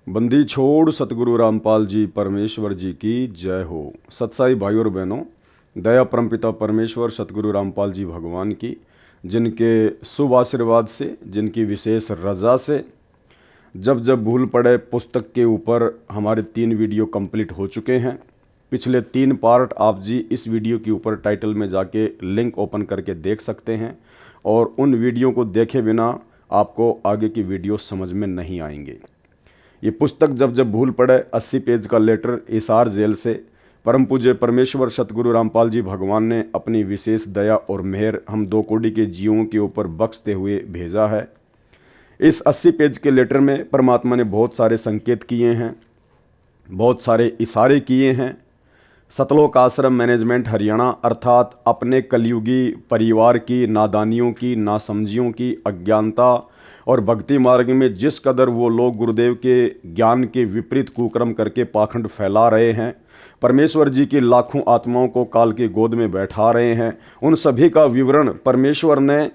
बंदी छोड़ सतगुरु रामपाल जी परमेश्वर जी की जय हो। सत्साई भाई और बहनों, दया परमपिता परमेश्वर सतगुरु रामपाल जी भगवान की, जिनके शुभ आशीर्वाद से, जिनकी विशेष रजा से जब जब भूल पड़े पुस्तक के ऊपर हमारे 3 वीडियो कंप्लीट हो चुके हैं। पिछले 3 पार्ट आप जी इस वीडियो के ऊपर टाइटल में जाके लिंक ओपन करके देख सकते हैं, और उन वीडियो को देखे बिना आपको आगे की वीडियो समझ में नहीं आएंगे। ये पुस्तक जब जब भूल पड़े 80 पेज का लेटर हिसार जेल से परम पूज्य परमेश्वर सतगुरु रामपाल जी भगवान ने अपनी विशेष दया और मेहर हम 2 कोटि के जीवों के ऊपर बख्शते हुए भेजा है। इस 80 पेज के लेटर में परमात्मा ने बहुत सारे संकेत किए हैं, बहुत सारे इशारे किए हैं। सतलोक आश्रम मैनेजमेंट हरियाणा अर्थात अपने कलयुगी परिवार की नादानियों की, नासमझियों की, अज्ञानता और भक्ति मार्ग में जिस कदर वो लोग गुरुदेव के ज्ञान के विपरीत कुकर्म करके पाखंड फैला रहे हैं, परमेश्वर जी की लाखों आत्माओं को काल की गोद में बैठा रहे हैं, उन सभी का विवरण परमेश्वर ने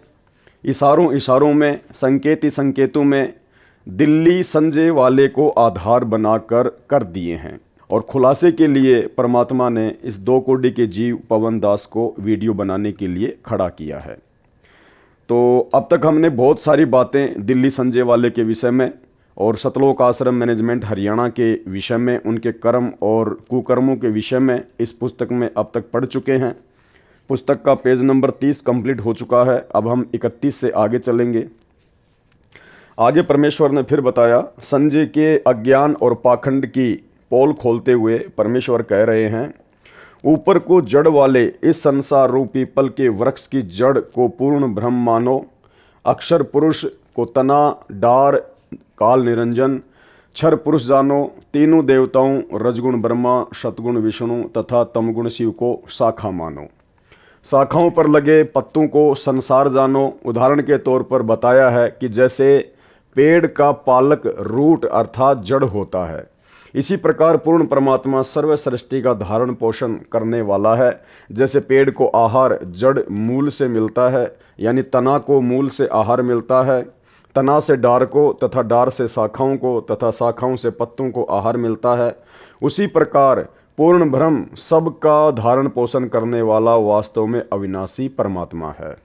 इशारों इशारों में, संकेती संकेतों में दिल्ली संजय वाले को आधार बनाकर कर दिए हैं। और खुलासे के लिए परमात्मा ने इस 2 कोटि के जीव पवन दास को वीडियो बनाने के लिए खड़ा किया है। तो अब तक हमने बहुत सारी बातें दिल्ली संजय वाले के विषय में और सतलोक आश्रम मैनेजमेंट हरियाणा के विषय में, उनके कर्म और कुकर्मों के विषय में इस पुस्तक में अब तक पढ़ चुके हैं। पुस्तक का पेज नंबर 30 कंप्लीट हो चुका है। अब हम 31 से आगे चलेंगे। आगे परमेश्वर ने फिर बताया, संजय के अज्ञान और पाखंड की पोल खोलते हुए परमेश्वर कह रहे हैं, ऊपर को जड़ वाले इस संसार रूपी पल के वृक्ष की जड़ को पूर्ण ब्रह्म मानो, अक्षर पुरुष को तना डार काल निरंजन, क्षर पुरुष जानो, तीनों देवताओं रजगुण ब्रह्मा, सतगुण विष्णु तथा तमगुण शिव को शाखा मानो। शाखाओं पर लगे पत्तों को संसार जानो। उदाहरण के तौर पर बताया है कि जैसे पेड़ का पालक रूट अर्थात जड़ होता है, इसी प्रकार पूर्ण परमात्मा सर्व सृष्टि का धारण पोषण करने वाला है। जैसे पेड़ को आहार जड़ मूल से मिलता है, यानी तना को मूल से आहार मिलता है, तना से डार को तथा डार से शाखाओं को तथा शाखाओं से पत्तों को आहार मिलता है, उसी प्रकार पूर्ण ब्रह्म सबका धारण पोषण करने वाला वास्तव में अविनाशी परमात्मा है।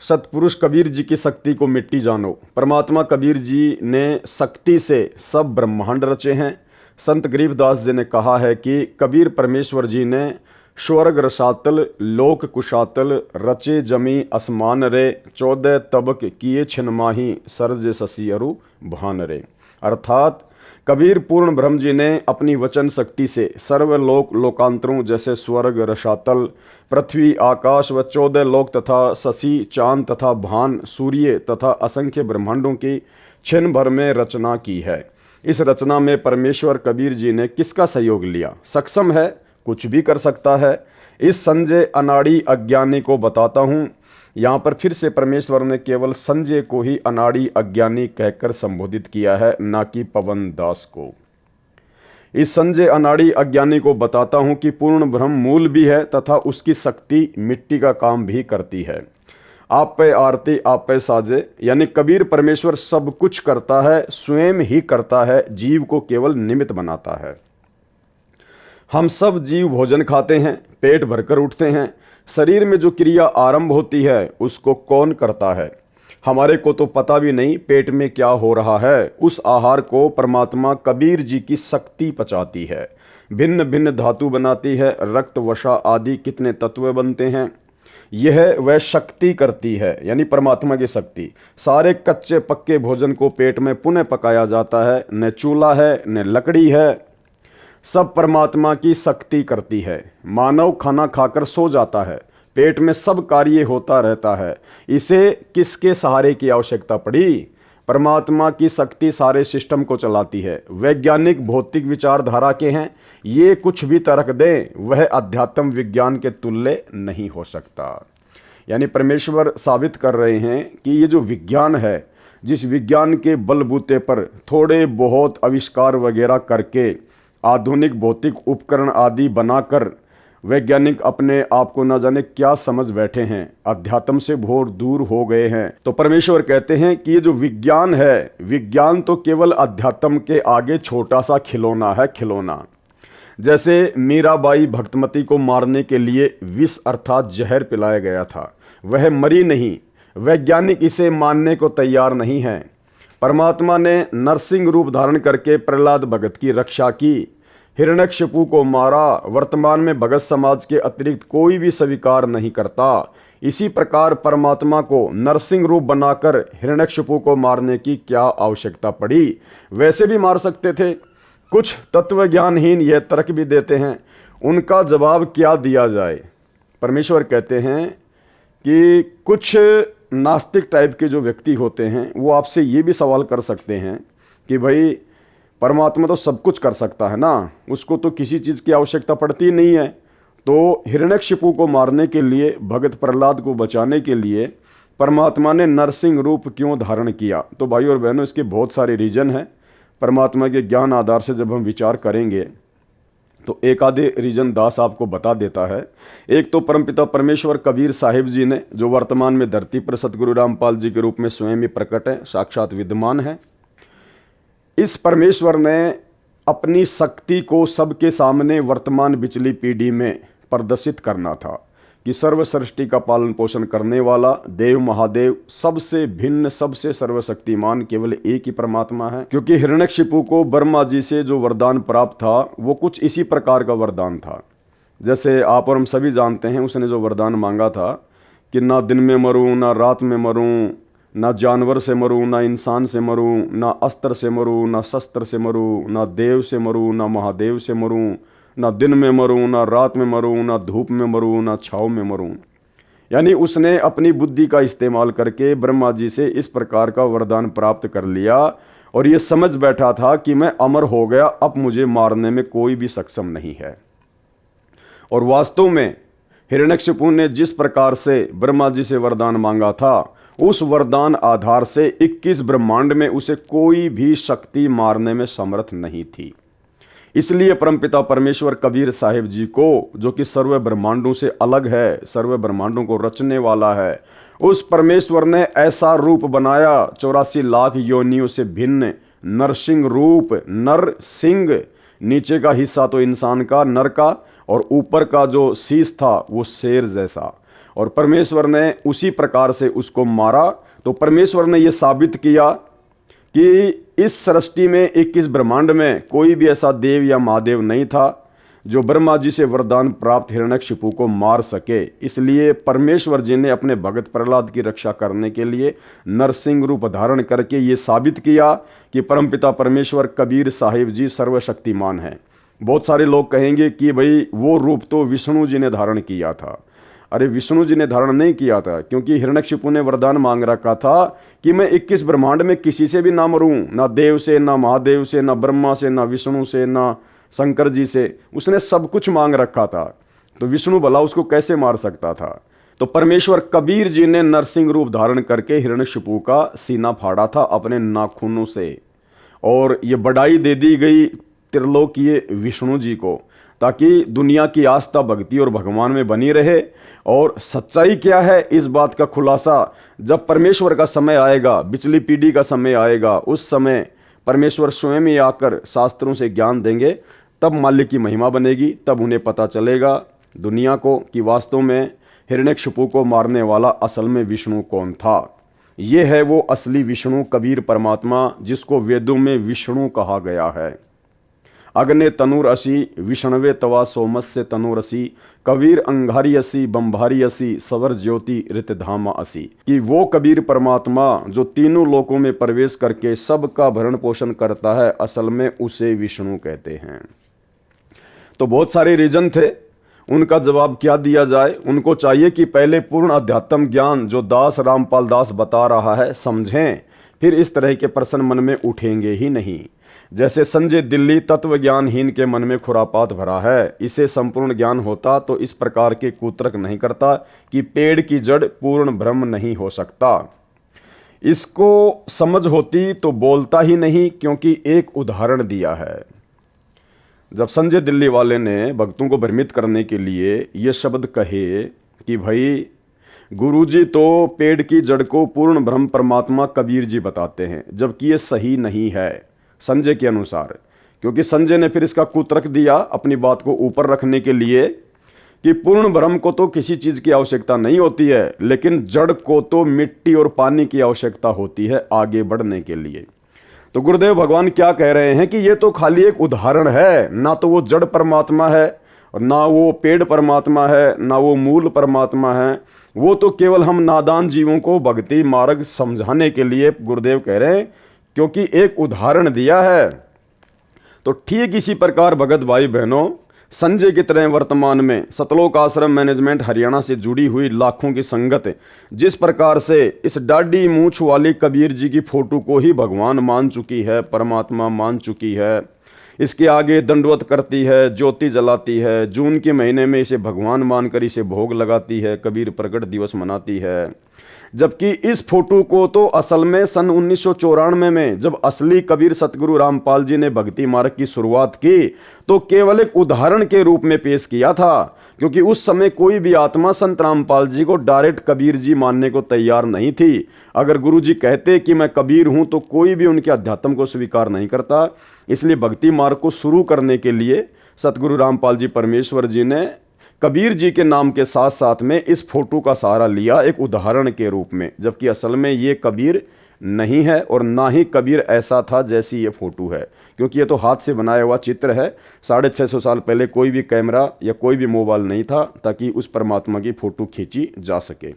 सतपुरुष कबीर जी की शक्ति को मिट्टी जानो। परमात्मा कबीर जी ने शक्ति से सब ब्रह्मांड रचे हैं। संत गरीबदास जी ने कहा है कि कबीर परमेश्वर जी ने स्वर्ग रसातल लोक कुशातल रचे जमी असमान रे, 14 तबक किए छिन माही सरज शशि अरु भान रे। अर्थात कबीर पूर्ण ब्रह्म जी ने अपनी वचन शक्ति से सर्वलोक लोकांतरों जैसे स्वर्ग रसातल पृथ्वी आकाश व 14 लोक तथा शशि चांद तथा भान सूर्य तथा असंख्य ब्रह्मांडों की क्षण भर में रचना की है। इस रचना में परमेश्वर कबीर जी ने किसका सहयोग लिया? सक्षम है, कुछ भी कर सकता है। इस संजय अनाड़ी अज्ञानी को बताता हूँ। यहाँ पर फिर से परमेश्वर ने केवल संजय को ही अनाड़ी अज्ञानी कहकर संबोधित किया है, ना कि पवन दास को। इस संजय अनाड़ी अज्ञानी को बताता हूँ कि पूर्ण ब्रह्म मूल भी है तथा उसकी शक्ति मिट्टी का काम भी करती है। आप पे आरती आप पे साजे, यानी कबीर परमेश्वर सब कुछ करता है, स्वयं ही करता है, जीव को केवल निमित्त बनाता है। हम सब जीव भोजन खाते हैं, पेट भरकर उठते हैं। शरीर में जो क्रिया आरंभ होती है उसको कौन करता है? हमारे को तो पता भी नहीं पेट में क्या हो रहा है। उस आहार को परमात्मा कबीर जी की शक्ति पचाती है, भिन्न भिन्न धातु बनाती है, रक्त वसा आदि कितने तत्व बनते हैं, यह वह शक्ति करती है, यानी परमात्मा की शक्ति। सारे कच्चे पक्के भोजन को पेट में पुनः पकाया जाता है, न चूल्हा है न लकड़ी है, सब परमात्मा की शक्ति करती है। मानव खाना खाकर सो जाता है, पेट में सब कार्य होता रहता है, इसे किसके सहारे की आवश्यकता पड़ी? परमात्मा की शक्ति सारे सिस्टम को चलाती है। वैज्ञानिक भौतिक विचारधारा के हैं, ये कुछ भी तर्क दें, वह अध्यात्म विज्ञान के तुल्य नहीं हो सकता। यानी परमेश्वर साबित कर रहे हैं कि ये जो विज्ञान है, जिस विज्ञान के बलबूते पर थोड़े बहुत आविष्कार वगैरह करके आधुनिक भौतिक उपकरण आदि बनाकर वैज्ञानिक अपने आप को न जाने क्या समझ बैठे हैं, अध्यात्म से घोर दूर हो गए हैं। तो परमेश्वर कहते हैं कि ये जो विज्ञान है, विज्ञान तो केवल अध्यात्म के आगे छोटा सा खिलौना है, खिलौना। जैसे मीराबाई भक्तमती को मारने के लिए विष अर्थात जहर पिलाया गया था, वह मरी नहीं। वैज्ञानिक इसे मानने को तैयार नहीं है। परमात्मा ने नरसिंह रूप धारण करके प्रहलाद भगत की रक्षा की, हिरण्यकशिपु को मारा। वर्तमान में भगत समाज के अतिरिक्त कोई भी स्वीकार नहीं करता। इसी प्रकार परमात्मा को नरसिंह रूप बनाकर हिरण्यकशिपु को मारने की क्या आवश्यकता पड़ी? वैसे भी मार सकते थे। कुछ तत्वज्ञानहीन यह तर्क भी देते हैं, उनका जवाब क्या दिया जाए? परमेश्वर कहते हैं कि कुछ नास्तिक टाइप के जो व्यक्ति होते हैं वो आपसे ये भी सवाल कर सकते हैं कि भाई परमात्मा तो सब कुछ कर सकता है ना, उसको तो किसी चीज़ की आवश्यकता पड़ती नहीं है, तो हिरण्यकशिपु को मारने के लिए, भगत प्रहलाद को बचाने के लिए परमात्मा ने नरसिंह रूप क्यों धारण किया? तो भाई और बहनों, इसके बहुत सारे रीजन हैं। परमात्मा के ज्ञान आधार से जब हम विचार करेंगे तो एक आधे रीजन दास आपको बता देता है। एक तो परमपिता परमेश्वर कबीर साहिब जी ने, जो वर्तमान में धरती पर सतगुरु रामपाल जी के रूप में स्वयं ही प्रकट है, साक्षात विद्यमान है। इस परमेश्वर ने अपनी शक्ति को सबके सामने वर्तमान पिछली पीढ़ी में प्रदर्शित करना था कि सर्व सृष्टि का पालन पोषण करने वाला देव महादेव, सबसे भिन्न, सबसे सर्वशक्तिमान केवल एक ही परमात्मा है। क्योंकि हिरण्यकशिपु को ब्रह्मा जी से जो वरदान प्राप्त था वो कुछ इसी प्रकार का वरदान था। जैसे आप और हम सभी जानते हैं, उसने जो वरदान मांगा था कि ना दिन में मरूं, ना रात में मरूं, ना जानवर से मरूं, ना इंसान से मरूं, ना अस्त्र से मरूं, ना शस्त्र से मरूं, ना देव से मरूं, ना महादेव से मरूं, ना दिन में मरूं, ना रात में मरूं, ना धूप में मरूं, ना छाँव में मरूं। यानी उसने अपनी बुद्धि का इस्तेमाल करके ब्रह्मा जी से इस प्रकार का वरदान प्राप्त कर लिया और ये समझ बैठा था कि मैं अमर हो गया, अब मुझे मारने में कोई भी सक्षम नहीं है। और वास्तव में हिरण्यकशिपु ने जिस प्रकार से ब्रह्मा जी से वरदान मांगा था, उस वरदान आधार से 21 ब्रह्मांड में उसे कोई भी शक्ति मारने में समर्थ नहीं थी। इसलिए परमपिता परमेश्वर कबीर साहिब जी को, जो कि सर्व ब्रह्मांडों से अलग है, सर्व ब्रह्मांडों को रचने वाला है, उस परमेश्वर ने ऐसा रूप बनाया 84 लाख योनियों से भिन्न नरसिंह रूप। नर सिंह, नीचे का हिस्सा तो इंसान का, नर का, और ऊपर का जो शीश था वो शेर जैसा। और परमेश्वर ने उसी प्रकार से उसको मारा। तो परमेश्वर ने यह साबित किया कि इस सृष्टि में 21 ब्रह्मांड में कोई भी ऐसा देव या महादेव नहीं था जो ब्रह्मा जी से वरदान प्राप्त हिरण्यकशिपु को मार सके। इसलिए परमेश्वर जी ने अपने भगत प्रहलाद की रक्षा करने के लिए नरसिंह रूप धारण करके ये साबित किया कि परमपिता परमेश्वर कबीर साहिब जी सर्वशक्तिमान हैं। बहुत सारे लोग कहेंगे कि भाई वो रूप तो विष्णु जी ने धारण किया था। अरे विष्णु जी ने धारण नहीं किया था, क्योंकि हिरण्यकशिपु ने वरदान मांग रखा था कि मैं 21 ब्रह्मांड में किसी से भी ना मरूं, ना देव से, ना महादेव से, ना ब्रह्मा से, ना विष्णु से, ना शंकर जी से। उसने सब कुछ मांग रखा था, तो विष्णु भला उसको कैसे मार सकता था? तो परमेश्वर कबीर जी ने नरसिंह रूप धारण करके हिरण्यकशिपु का सीना फाड़ा था अपने नाखूनों से, और ये बढ़ाई दे दी गई त्रिलोकीय विष्णु जी को, ताकि दुनिया की आस्था, भक्ति और भगवान में बनी रहे। और सच्चाई क्या है, इस बात का खुलासा जब परमेश्वर का समय आएगा, पिछली पीढ़ी का समय आएगा, उस समय परमेश्वर स्वयं ही आकर शास्त्रों से ज्ञान देंगे, तब मालिक की महिमा बनेगी। तब उन्हें पता चलेगा दुनिया को कि वास्तव में हिरण्यकशिपु को मारने वाला असल में विष्णु कौन था। ये है वो असली विष्णु, कबीर परमात्मा, जिसको वेदों में विष्णु कहा गया है। अग्ने तनुर असी, विष्णवे तवा सोमस्य तनुर असी, कबीर अंगारी असी, बंभारी असी, सवर ज्योति ऋतधामा असी। कि वो कबीर परमात्मा जो तीनों लोकों में प्रवेश करके सबका भरण पोषण करता है, असल में उसे विष्णु कहते हैं। तो बहुत सारे रीजन थे, उनका जवाब क्या दिया जाए? उनको चाहिए कि पहले पूर्ण अध्यात्म ज्ञान जो दास रामपाल दास बता रहा है समझें, फिर इस तरह के प्रश्न मन में उठेंगे ही नहीं। जैसे संजय दिल्ली तत्व ज्ञानहीन के मन में खुरापात भरा है, इसे संपूर्ण ज्ञान होता तो इस प्रकार के कुतर्क नहीं करता कि पेड़ की जड़ पूर्ण ब्रह्म नहीं हो सकता। इसको समझ होती तो बोलता ही नहीं, क्योंकि एक उदाहरण दिया है। जब संजय दिल्ली वाले ने भक्तों को भ्रमित करने के लिए ये शब्द कहे कि भाई गुरुजी तो पेड़ की जड़ को पूर्ण ब्रह्म परमात्मा कबीर जी बताते हैं, जबकि ये सही नहीं है संजय के अनुसार, क्योंकि संजय ने फिर इसका कुतर्क दिया अपनी बात को ऊपर रखने के लिए कि पूर्ण ब्रह्म को तो किसी चीज की आवश्यकता नहीं होती है, लेकिन जड़ को तो मिट्टी और पानी की आवश्यकता होती है आगे बढ़ने के लिए। तो गुरुदेव भगवान क्या कह रहे हैं कि ये तो खाली एक उदाहरण है, ना तो वो जड़ परमात्मा है और ना वो पेड़ परमात्मा है, ना वो मूल परमात्मा है। वो तो केवल हम नादान जीवों को भक्ति मार्ग समझाने के लिए गुरुदेव कह रहे हैं, क्योंकि एक उदाहरण दिया है। तो ठीक इसी प्रकार भगत भाई बहनों, संजय की तरह वर्तमान में सतलोक आश्रम मैनेजमेंट हरियाणा से जुड़ी हुई लाखों की संगत जिस प्रकार से इस डाढ़ी मूंछ वाली कबीर जी की फोटो को ही भगवान मान चुकी है, परमात्मा मान चुकी है, इसके आगे दंडवत करती है, ज्योति जलाती है, जून के महीने में इसे भगवान मानकर इसे भोग लगाती है, कबीर प्रकट दिवस मनाती है। जबकि इस फोटो को तो असल में सन 1994 में जब असली कबीर सतगुरु रामपाल जी ने भक्ति मार्ग की शुरुआत की तो केवल एक उदाहरण के रूप में पेश किया था, क्योंकि उस समय कोई भी आत्मा संत रामपाल जी को डायरेक्ट कबीर जी मानने को तैयार नहीं थी। अगर गुरु जी कहते कि मैं कबीर हूं तो कोई भी उनके अध्यात्म को स्वीकार नहीं करता। इसलिए भक्ति मार्ग को शुरू करने के लिए सतगुरु रामपाल जी परमेश्वर जी ने कबीर जी के नाम के साथ साथ में इस फोटो का सहारा लिया एक उदाहरण के रूप में, जबकि असल में ये कबीर नहीं है और ना ही कबीर ऐसा था जैसी ये फोटो है, क्योंकि ये तो हाथ से बनाया हुआ चित्र है। 650 साल पहले कोई भी कैमरा या कोई भी मोबाइल नहीं था ताकि उस परमात्मा की फोटो खींची जा सके।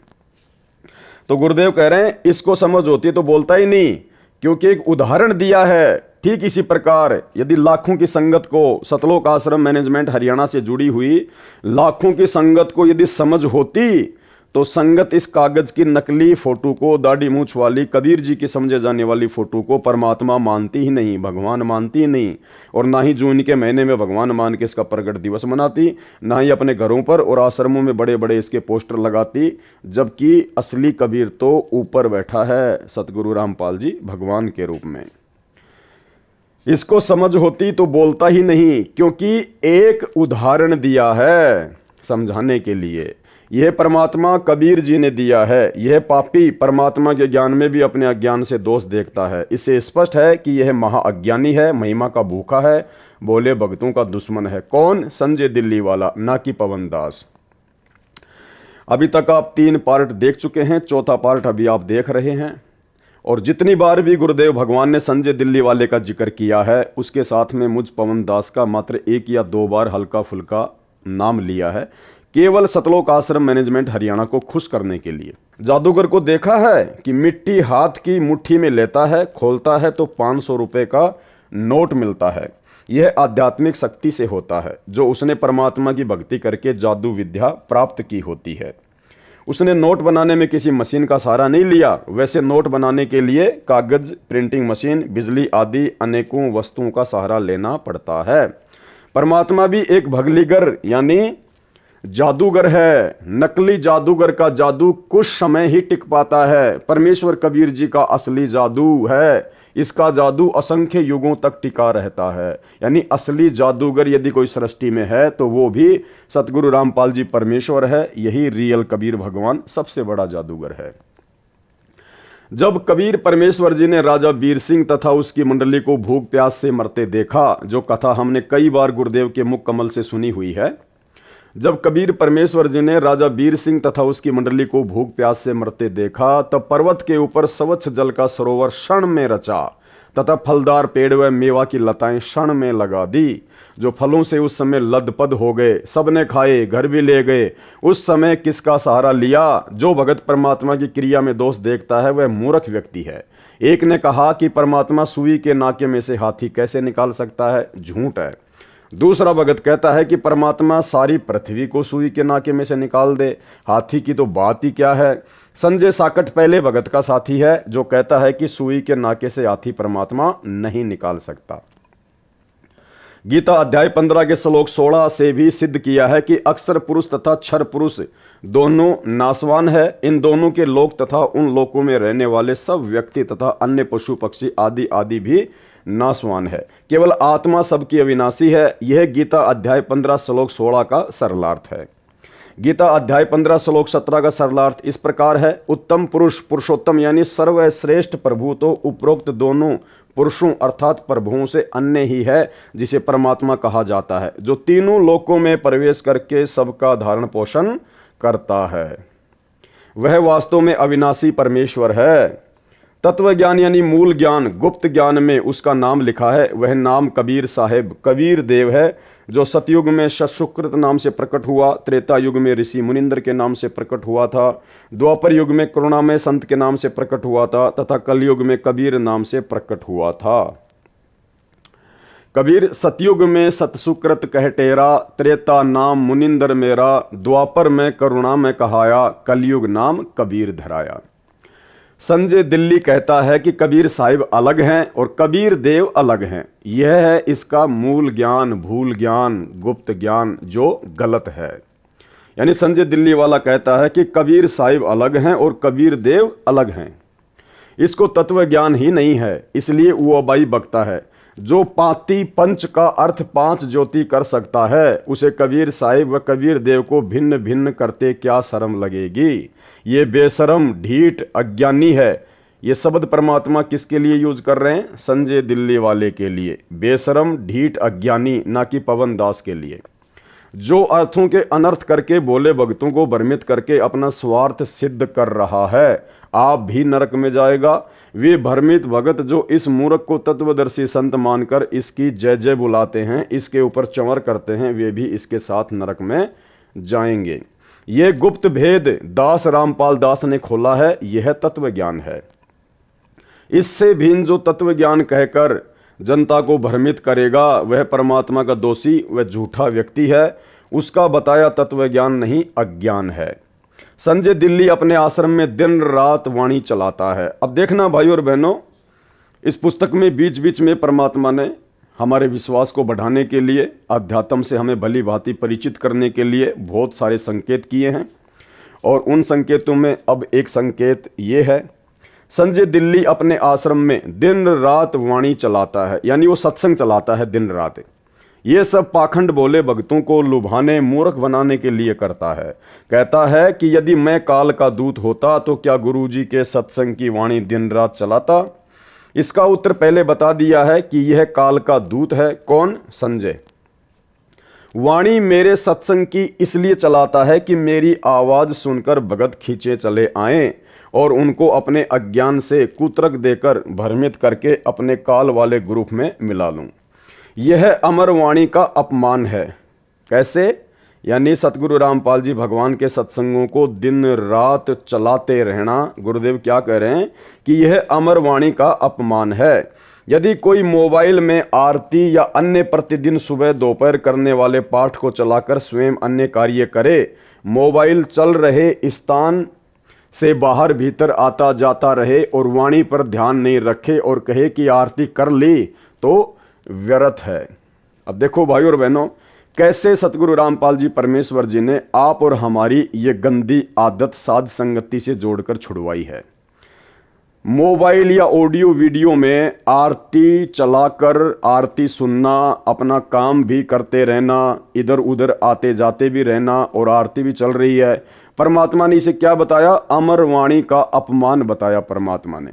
तो गुरुदेव कह रहे हैं इसको समझ होती तो बोलता ही नहीं, क्योंकि एक उदाहरण दिया है। ठीक इसी प्रकार यदि लाखों की संगत को सतलोक आश्रम मैनेजमेंट हरियाणा से जुड़ी हुई लाखों की संगत को यदि समझ होती तो संगत इस कागज की नकली फोटो को, दाढ़ी मूंछ वाली कबीर जी की समझे जाने वाली फोटो को परमात्मा मानती ही नहीं, भगवान मानती ही नहीं, और ना ही जून के महीने में भगवान मान के इसका प्रकट दिवस मनाती, ना ही अपने घरों पर और आश्रमों में बड़े बड़े इसके पोस्टर लगाती। जबकि असली कबीर तो ऊपर बैठा है सतगुरु रामपाल जी भगवान के रूप में। इसको समझ होती तो बोलता ही नहीं, क्योंकि एक उदाहरण दिया है समझाने के लिए। यह परमात्मा कबीर जी ने दिया है। यह पापी परमात्मा के ज्ञान में भी अपने अज्ञान से दोष देखता है। इससे स्पष्ट है कि यह महाअज्ञानी है, महिमा का भूखा है, बोले भक्तों का दुश्मन है। कौन? संजय दिल्ली वाला, ना कि पवन दास। अभी तक आप 3 पार्ट देख चुके हैं, चौथा पार्ट अभी आप देख रहे हैं। और जितनी बार भी गुरुदेव भगवान ने संजय दिल्ली वाले का जिक्र किया है उसके साथ में मुझ पवन दास का मात्र 1 या 2 बार हल्का फुल्का नाम लिया है, केवल सतलोक आश्रम मैनेजमेंट हरियाणा को खुश करने के लिए। जादूगर को देखा है कि मिट्टी हाथ की मुट्ठी में लेता है, खोलता है तो 500 रुपए का नोट मिलता है। यह आध्यात्मिक शक्ति से होता है जो उसने परमात्मा की भक्ति करके जादू विद्या प्राप्त की होती है। उसने नोट बनाने में किसी मशीन का सहारा नहीं लिया। वैसे नोट बनाने के लिए कागज, प्रिंटिंग मशीन, बिजली आदि अनेकों वस्तुओं का सहारा लेना पड़ता है। परमात्मा भी एक भगलीगर यानी जादूगर है। नकली जादूगर का जादू कुछ समय ही टिक पाता है। परमेश्वर कबीर जी का असली जादू है, इसका जादू असंख्य युगों तक टिका रहता है। यानी असली जादूगर यदि कोई सृष्टि में है तो वो भी सतगुरु रामपाल जी परमेश्वर है। यही रियल कबीर भगवान सबसे बड़ा जादूगर है। जब कबीर परमेश्वर जी ने राजा वीर सिंह तथा उसकी मंडली को भूख प्यास से मरते देखा, जो कथा हमने कई बार गुरुदेव के मुख कमल से सुनी हुई है, जब कबीर परमेश्वर जी ने राजा वीर सिंह तथा उसकी मंडली को भूख प्यास से मरते देखा, तब पर्वत के ऊपर स्वच्छ जल का सरोवर क्षण में रचा तथा फलदार पेड़ व मेवा की लताएं क्षण में लगा दी। जो फलों से उस समय लदपद हो गए, सबने खाए, घर भी ले गए। उस समय किसका सहारा लिया? जो भगत परमात्मा की क्रिया में दोष देखता है वह मूर्ख व्यक्ति है। एक ने कहा कि परमात्मा सुई के नाके में से हाथी कैसे निकाल सकता है? झूठ है। दूसरा भगत कहता है कि परमात्मा सारी पृथ्वी को सुई के नाके में से निकाल दे, हाथी की तो बात ही क्या है। संजय साकट पहले भगत का साथी है जो कहता है कि सुई के नाके से हाथी परमात्मा नहीं निकाल सकता। गीता अध्याय 15 के श्लोक 16 से भी सिद्ध किया है कि अक्षर पुरुष तथा क्षर पुरुष दोनों नाशवान है। इन दोनों के लोक तथा उन लोकों में रहने वाले सब व्यक्ति तथा अन्य पशु पक्षी आदि आदि भी नाशवान है, केवल आत्मा सबकी अविनाशी है। यह गीता अध्याय 15 श्लोक 16 का सरलार्थ है। गीता अध्याय 15 श्लोक 17 का सरलार्थ इस प्रकार है। उत्तम पुरुष, पुरुषोत्तम यानी सर्वश्रेष्ठ प्रभु तो उपरोक्त दोनों पुरुषों अर्थात प्रभुओं से अन्य ही है, जिसे परमात्मा कहा जाता है, जो तीनों लोकों में प्रवेश करके सबका धारण पोषण करता है। वह वास्तव में अविनाशी परमेश्वर है। तत्व ज्ञान यानी मूल ज्ञान, गुप्त ज्ञान में उसका नाम लिखा है। वह नाम कबीर साहेब, कबीर देव है, जो सतयुग में सत्सुकृत नाम से प्रकट हुआ, त्रेता युग में ऋषि मुनिंद्र के नाम से प्रकट हुआ था, द्वापर युग में करुणामय संत के नाम से प्रकट हुआ था तथा कलयुग में कबीर नाम से प्रकट हुआ था। कबीर सतयुग में सतसुकृत कह टेरा, त्रेता नाम मुनिंदर मेरा, द्वापर में करुणा में कहाया, कलयुग नाम कबीर धराया। संजय दिल्ली कहता है कि कबीर साहिब अलग हैं और कबीर देव अलग हैं। यह है इसका मूल ज्ञान, भूल ज्ञान, गुप्त ज्ञान जो गलत है। यानी संजय दिल्ली वाला कहता है कि कबीर साहिब अलग हैं और कबीर देव अलग हैं। इसको तत्व ज्ञान ही नहीं है, इसलिए वो अबाई बकता है। जो पाती पंच का अर्थ पांच ज्योति कर सकता है, उसे कबीर साहिब व कबीर देव को भिन्न भिन्न करते क्या शर्म लगेगी। ये बेशरम, ढीठ, अज्ञानी है। ये शब्द परमात्मा किसके लिए यूज कर रहे हैं? संजय दिल्ली वाले के लिए। बेशरम, ढीठ, अज्ञानी, ना कि पवन दास के लिए। जो अर्थों के अनर्थ करके बोले भक्तों को भ्रमित करके अपना स्वार्थ सिद्ध कर रहा है, आप भी नरक में जाएगा। वे भ्रमित भगत जो इस मूर्ख को तत्वदर्शी संत मानकर इसकी जय जय बुलाते हैं, इसके ऊपर चंवर करते हैं, वे भी इसके साथ नरक में जाएंगे। ये गुप्त भेद दास रामपाल दास ने खोला है, यह तत्व ज्ञान है। इससे भिन्न जो तत्व ज्ञान कहकर जनता को भ्रमित करेगा, वह परमात्मा का दोषी व झूठा व्यक्ति है। उसका बताया तत्व ज्ञान नहीं, अज्ञान है। संजय दिल्ली अपने आश्रम में दिन रात वाणी चलाता है। अब देखना भाई और बहनों, इस पुस्तक में बीच बीच में परमात्मा ने हमारे विश्वास को बढ़ाने के लिए, अध्यात्म से हमें भली भांति परिचित करने के लिए बहुत सारे संकेत किए हैं। और उन संकेतों में अब एक संकेत ये है, संजय दिल्ली अपने आश्रम में दिन रात वाणी चलाता है, यानी वो सत्संग चलाता है दिन रात। ये सब पाखंड बोले भक्तों को लुभाने, मूर्ख बनाने के लिए करता है। कहता है कि यदि मैं काल का दूत होता तो क्या गुरुजी के सत्संग की वाणी दिन रात चलाता। इसका उत्तर पहले बता दिया है कि यह काल का दूत है। कौन? संजय। वाणी मेरे सत्संग की इसलिए चलाता है कि मेरी आवाज सुनकर भगत खींचे चले आएं और उनको अपने अज्ञान से कुतर्क देकर भ्रमित करके अपने काल वाले ग्रुप में मिला लूं। यह अमर वाणी का अपमान है। कैसे? यानी सतगुरु रामपाल जी भगवान के सत्संगों को दिन रात चलाते रहना। गुरुदेव क्या कह रहे हैं कि यह अमर वाणी का अपमान है। यदि कोई मोबाइल में आरती या अन्य प्रतिदिन सुबह दोपहर करने वाले पाठ को चलाकर स्वयं अन्य कार्य करे, मोबाइल चल रहे स्थान से बाहर भीतर आता जाता रहे और वाणी पर ध्यान नहीं रखे और कहे कि आरती कर ली, तो व्यर्थ है। अब देखो भाई और बहनों, कैसे सतगुरु रामपाल जी परमेश्वर जी ने आप और हमारी ये गंदी आदत साध संगति से जोड़कर छुड़वाई है। मोबाइल या ऑडियो वीडियो में आरती चलाकर आरती सुनना, अपना काम भी करते रहना, इधर उधर आते जाते भी रहना और आरती भी चल रही है। परमात्मा ने इसे क्या बताया? अमर वाणी का अपमान बताया। परमात्मा ने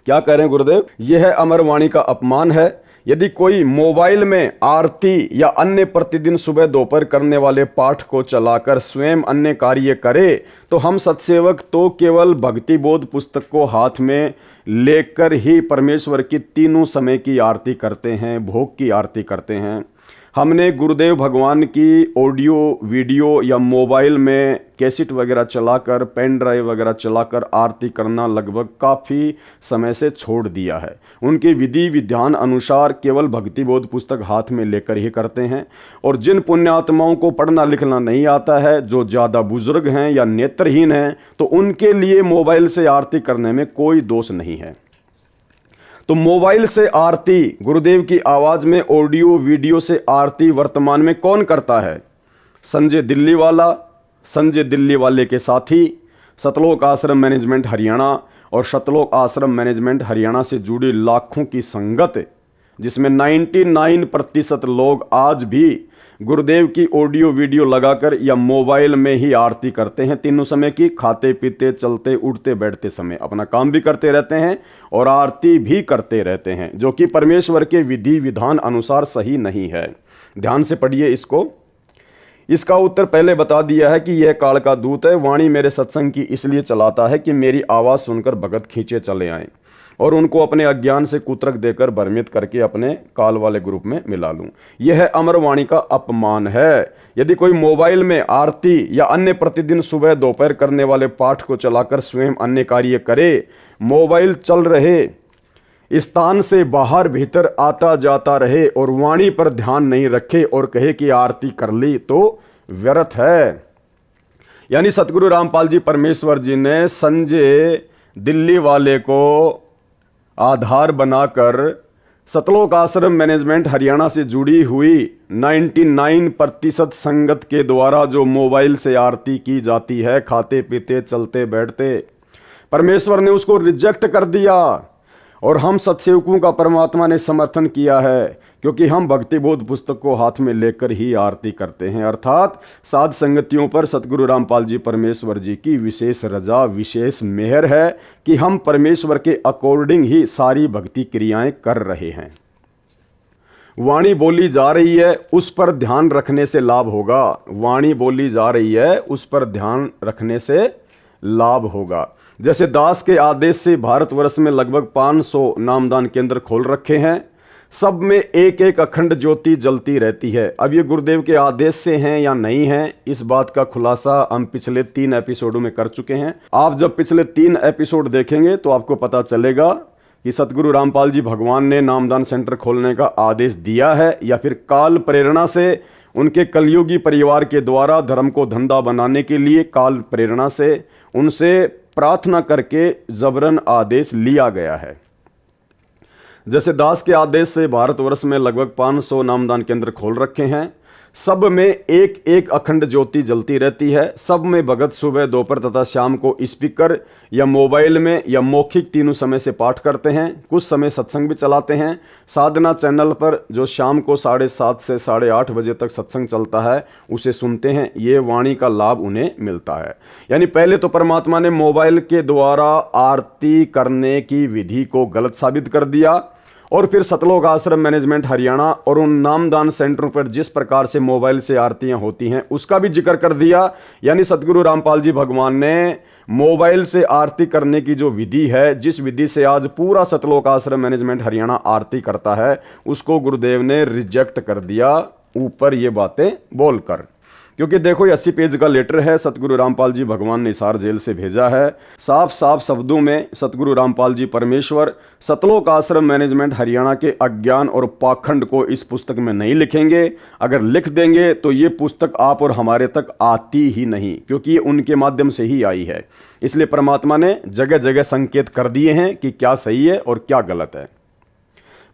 क्या कह रहे हैं गुरुदेव? यह अमर वाणी का अपमान है। यदि कोई मोबाइल में आरती या अन्य प्रतिदिन सुबह दोपहर करने वाले पाठ को चलाकर स्वयं अन्य कार्य करे, तो हम सत्सेवक तो केवल भक्ति बोध पुस्तक को हाथ में लेकर ही परमेश्वर की तीनों समय की आरती करते हैं, भोग की आरती करते हैं। हमने गुरुदेव भगवान की ऑडियो वीडियो या मोबाइल में कैसेट वगैरह चलाकर, पेन ड्राइव वगैरह चलाकर आरती करना लगभग काफ़ी समय से छोड़ दिया है। उनके विधि विधान अनुसार केवल भक्ति बोध पुस्तक हाथ में लेकर ही करते हैं। और जिन पुण्यात्माओं को पढ़ना लिखना नहीं आता है, जो ज़्यादा बुजुर्ग हैं या नेत्रहीन हैं, तो उनके लिए मोबाइल से आरती करने में कोई दोष नहीं है। तो मोबाइल से आरती, गुरुदेव की आवाज में ऑडियो वीडियो से आरती वर्तमान में कौन करता है? संजय दिल्ली वाला, संजय दिल्ली वाले के साथी, सतलोक आश्रम मैनेजमेंट हरियाणा और सतलोक आश्रम मैनेजमेंट हरियाणा से जुड़ी लाखों की संगत, जिसमें 99% लोग आज भी गुरुदेव की ऑडियो वीडियो लगाकर या मोबाइल में ही आरती करते हैं। तीनों समय की, खाते पीते चलते उठते बैठते समय अपना काम भी करते रहते हैं और आरती भी करते रहते हैं, जो कि परमेश्वर के विधि विधान अनुसार सही नहीं है। ध्यान से पढ़िए इसको। इसका उत्तर पहले बता दिया है कि यह काल का दूत है। वाणी मेरे सत्संग की इसलिए चलाता है कि मेरी आवाज़ सुनकर भगत खींचे चले आएं और उनको अपने अज्ञान से कुत्रक देकर भ्रमित करके अपने काल वाले ग्रुप में मिला लूं। यह अमर वाणी का अपमान है। यदि कोई मोबाइल में आरती या अन्य प्रतिदिन सुबह दोपहर करने वाले पाठ को चलाकर स्वयं अन्य कार्य करे, मोबाइल चल रहे स्थान से बाहर भीतर आता जाता रहे और वाणी पर ध्यान नहीं रखे और कहे कि आरती कर ली, तो व्यर्थ है। यानी सतगुरु रामपाल जी परमेश्वर जी ने संजय दिल्ली वाले को आधार बनाकर सतलोक आश्रम मैनेजमेंट हरियाणा से जुड़ी हुई 99% संगत के द्वारा जो मोबाइल से आरती की जाती है, खाते पीते चलते बैठते, परमेश्वर ने उसको रिजेक्ट कर दिया और हम सत्सेवकों का परमात्मा ने समर्थन किया है, क्योंकि हम भक्ति बोध पुस्तक को हाथ में लेकर ही आरती करते हैं। अर्थात साध संगतियों पर सतगुरु रामपाल जी परमेश्वर जी की विशेष रजा, विशेष मेहर है कि हम परमेश्वर के अकॉर्डिंग ही सारी भक्ति क्रियाएं कर रहे हैं। वाणी बोली जा रही है, उस पर ध्यान रखने से लाभ होगा। वाणी बोली जा रही है, उस पर ध्यान रखने से लाभ होगा। जैसे दास के आदेश से भारतवर्ष में लगभग 500 नामदान केंद्र खोल रखे हैं, सब में एक एक अखंड ज्योति जलती रहती है। अब ये गुरुदेव के आदेश से हैं या नहीं हैं, इस बात का खुलासा हम पिछले 3 एपिसोडों में कर चुके हैं। आप जब पिछले 3 एपिसोड देखेंगे तो आपको पता चलेगा कि सतगुरु रामपाल जी भगवान ने नामदान सेंटर खोलने का आदेश दिया है या फिर काल प्रेरणा से उनके कलयुगी परिवार के द्वारा धर्म को धंधा बनाने के लिए काल प्रेरणा से उनसे प्रार्थना करके जबरन आदेश लिया गया है। जैसे दास के आदेश से भारतवर्ष में लगभग 500 नामदान केंद्र खोल रखे हैं, सब में एक एक अखंड ज्योति जलती रहती है। सब में भगत सुबह दोपहर तथा शाम को स्पीकर या मोबाइल में या मौखिक तीनों समय से पाठ करते हैं। कुछ समय सत्संग भी चलाते हैं। साधना चैनल पर जो शाम को 7:30 से 8:30 बजे तक सत्संग चलता है, उसे सुनते हैं। ये वाणी का लाभ उन्हें मिलता है। यानी पहले तो परमात्मा ने मोबाइल के द्वारा आरती करने की विधि को गलत साबित कर दिया और फिर सतलोक आश्रम मैनेजमेंट हरियाणा और उन नामदान सेंटरों पर जिस प्रकार से मोबाइल से आरतियां होती हैं उसका भी जिक्र कर दिया। यानी सतगुरु रामपाल जी भगवान ने मोबाइल से आरती करने की जो विधि है, जिस विधि से आज पूरा सतलोक आश्रम मैनेजमेंट हरियाणा आरती करता है, उसको गुरुदेव ने रिजेक्ट कर दिया ऊपर ये बातें बोलकर। क्योंकि देखो, ये 80 पेज का लेटर है, सतगुरु रामपाल जी भगवान ने हिसार जेल से भेजा है। साफ साफ शब्दों में सतगुरु रामपाल जी परमेश्वर सतलोक आश्रम मैनेजमेंट हरियाणा के अज्ञान और पाखंड को इस पुस्तक में नहीं लिखेंगे। अगर लिख देंगे तो ये पुस्तक आप और हमारे तक आती ही नहीं, क्योंकि ये उनके माध्यम से ही आई है। इसलिए परमात्मा ने जगह जगह संकेत कर दिए हैं कि क्या सही है और क्या गलत है।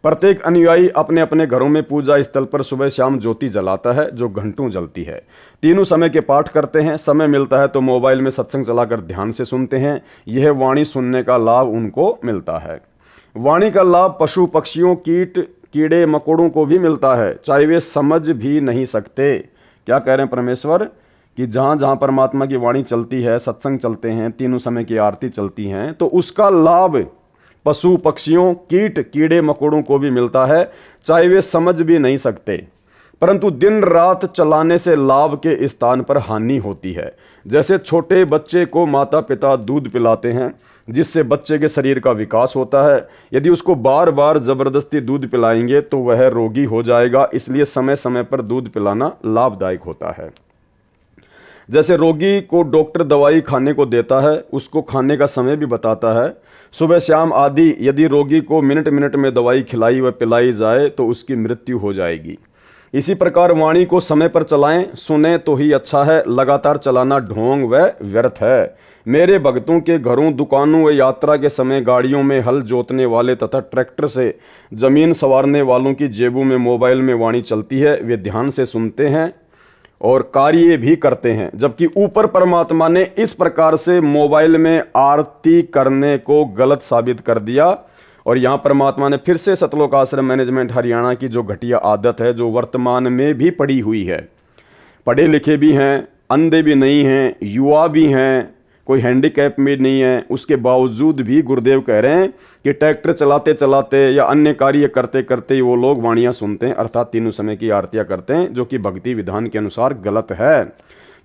प्रत्येक अनुयायी अपने अपने घरों में पूजा स्थल पर सुबह शाम ज्योति जलाता है, जो घंटों जलती है। तीनों समय के पाठ करते हैं। समय मिलता है तो मोबाइल में सत्संग चलाकर ध्यान से सुनते हैं। यह वाणी सुनने का लाभ उनको मिलता है। वाणी का लाभ पशु पक्षियों, कीट कीड़े मकोड़ों को भी मिलता है, चाहे वे समझ भी नहीं सकते। क्या कह रहे हैं परमेश्वर कि जहाँ जहाँ परमात्मा की वाणी चलती है, सत्संग चलते हैं, तीनों समय की आरती चलती हैं, तो उसका लाभ पशु पक्षियों, कीट कीड़े मकोड़ों को भी मिलता है, चाहे वे समझ भी नहीं सकते। परंतु दिन रात चलाने से लाभ के स्थान पर हानि होती है। जैसे छोटे बच्चे को माता पिता दूध पिलाते हैं, जिससे बच्चे के शरीर का विकास होता है। यदि उसको बार बार जबरदस्ती दूध पिलाएंगे तो वह रोगी हो जाएगा। इसलिए समय समय पर दूध पिलाना लाभदायक होता है। जैसे रोगी को डॉक्टर दवाई खाने को देता है, उसको खाने का समय भी बताता है, सुबह शाम आदि। यदि रोगी को मिनट मिनट में दवाई खिलाई व पिलाई जाए तो उसकी मृत्यु हो जाएगी। इसी प्रकार वाणी को समय पर चलाएं, सुने तो ही अच्छा है। लगातार चलाना ढोंग व व्यर्थ है। मेरे भक्तों के घरों, दुकानों व यात्रा के समय गाड़ियों में हल जोतने वाले तथा ट्रैक्टर से जमीन संवारने वालों की जेबों में मोबाइल में वाणी चलती है। वे ध्यान से सुनते हैं और कार्य भी करते हैं। जबकि ऊपर परमात्मा ने इस प्रकार से मोबाइल में आरती करने को गलत साबित कर दिया। और यहां परमात्मा ने फिर से सतलोक आश्रम मैनेजमेंट हरियाणा की जो घटिया आदत है, जो वर्तमान में भी पड़ी हुई है, पढ़े लिखे भी हैं, अंधे भी नहीं हैं, युवा भी हैं, कोई हैंडीकैप में नहीं है, उसके बावजूद भी गुरुदेव कह रहे हैं कि ट्रैक्टर चलाते चलाते या अन्य कार्य करते करते वो लोग वाणियाँ सुनते हैं, अर्थात तीनों समय की आरतियाँ करते हैं, जो कि भक्ति विधान के अनुसार गलत है।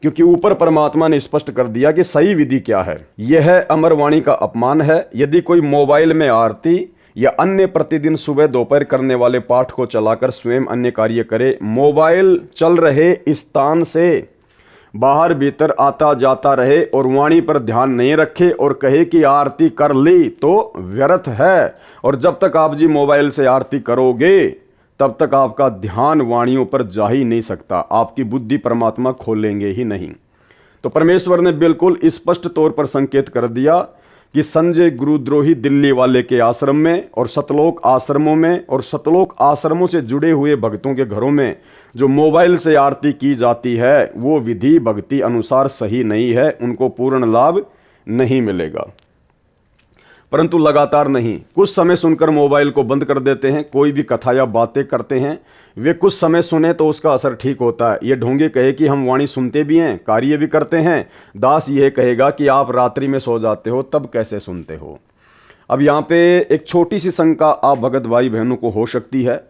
क्योंकि ऊपर परमात्मा ने स्पष्ट कर दिया कि सही विधि क्या है। यह अमर वाणी का अपमान है यदि कोई मोबाइल में आरती या अन्य प्रतिदिन सुबह दोपहर करने वाले पाठ को चलाकर स्वयं अन्य कार्य करे, मोबाइल चल रहे स्थान से बाहर भीतर आता जाता रहे और वाणी पर ध्यान नहीं रखे और कहे कि आरती कर ली, तो व्यर्थ है। और जब तक आप जी मोबाइल से आरती करोगे तब तक आपका ध्यान वाणियों पर जा ही नहीं सकता, आपकी बुद्धि परमात्मा खोलेंगे ही नहीं। तो परमेश्वर ने बिल्कुल स्पष्ट तौर पर संकेत कर दिया कि संजय गुरुद्रोही दिल्ली वाले के आश्रम में और सतलोक आश्रमों में और सतलोक आश्रमों से जुड़े हुए भक्तों के घरों में जो मोबाइल से आरती की जाती है वो विधि भक्ति अनुसार सही नहीं है, उनको पूर्ण लाभ नहीं मिलेगा। परंतु लगातार नहीं, कुछ समय सुनकर मोबाइल को बंद कर देते हैं। कोई भी कथा या बातें करते हैं, वे कुछ समय सुने तो उसका असर ठीक होता है। ये ढोंगे कहे कि हम वाणी सुनते भी हैं, कार्य भी करते हैं। दास यह कहेगा कि आप रात्रि में सो जाते हो, तब कैसे सुनते हो। अब यहाँ पे एक छोटी सी शंका आप भगत भाई बहनों को हो सकती है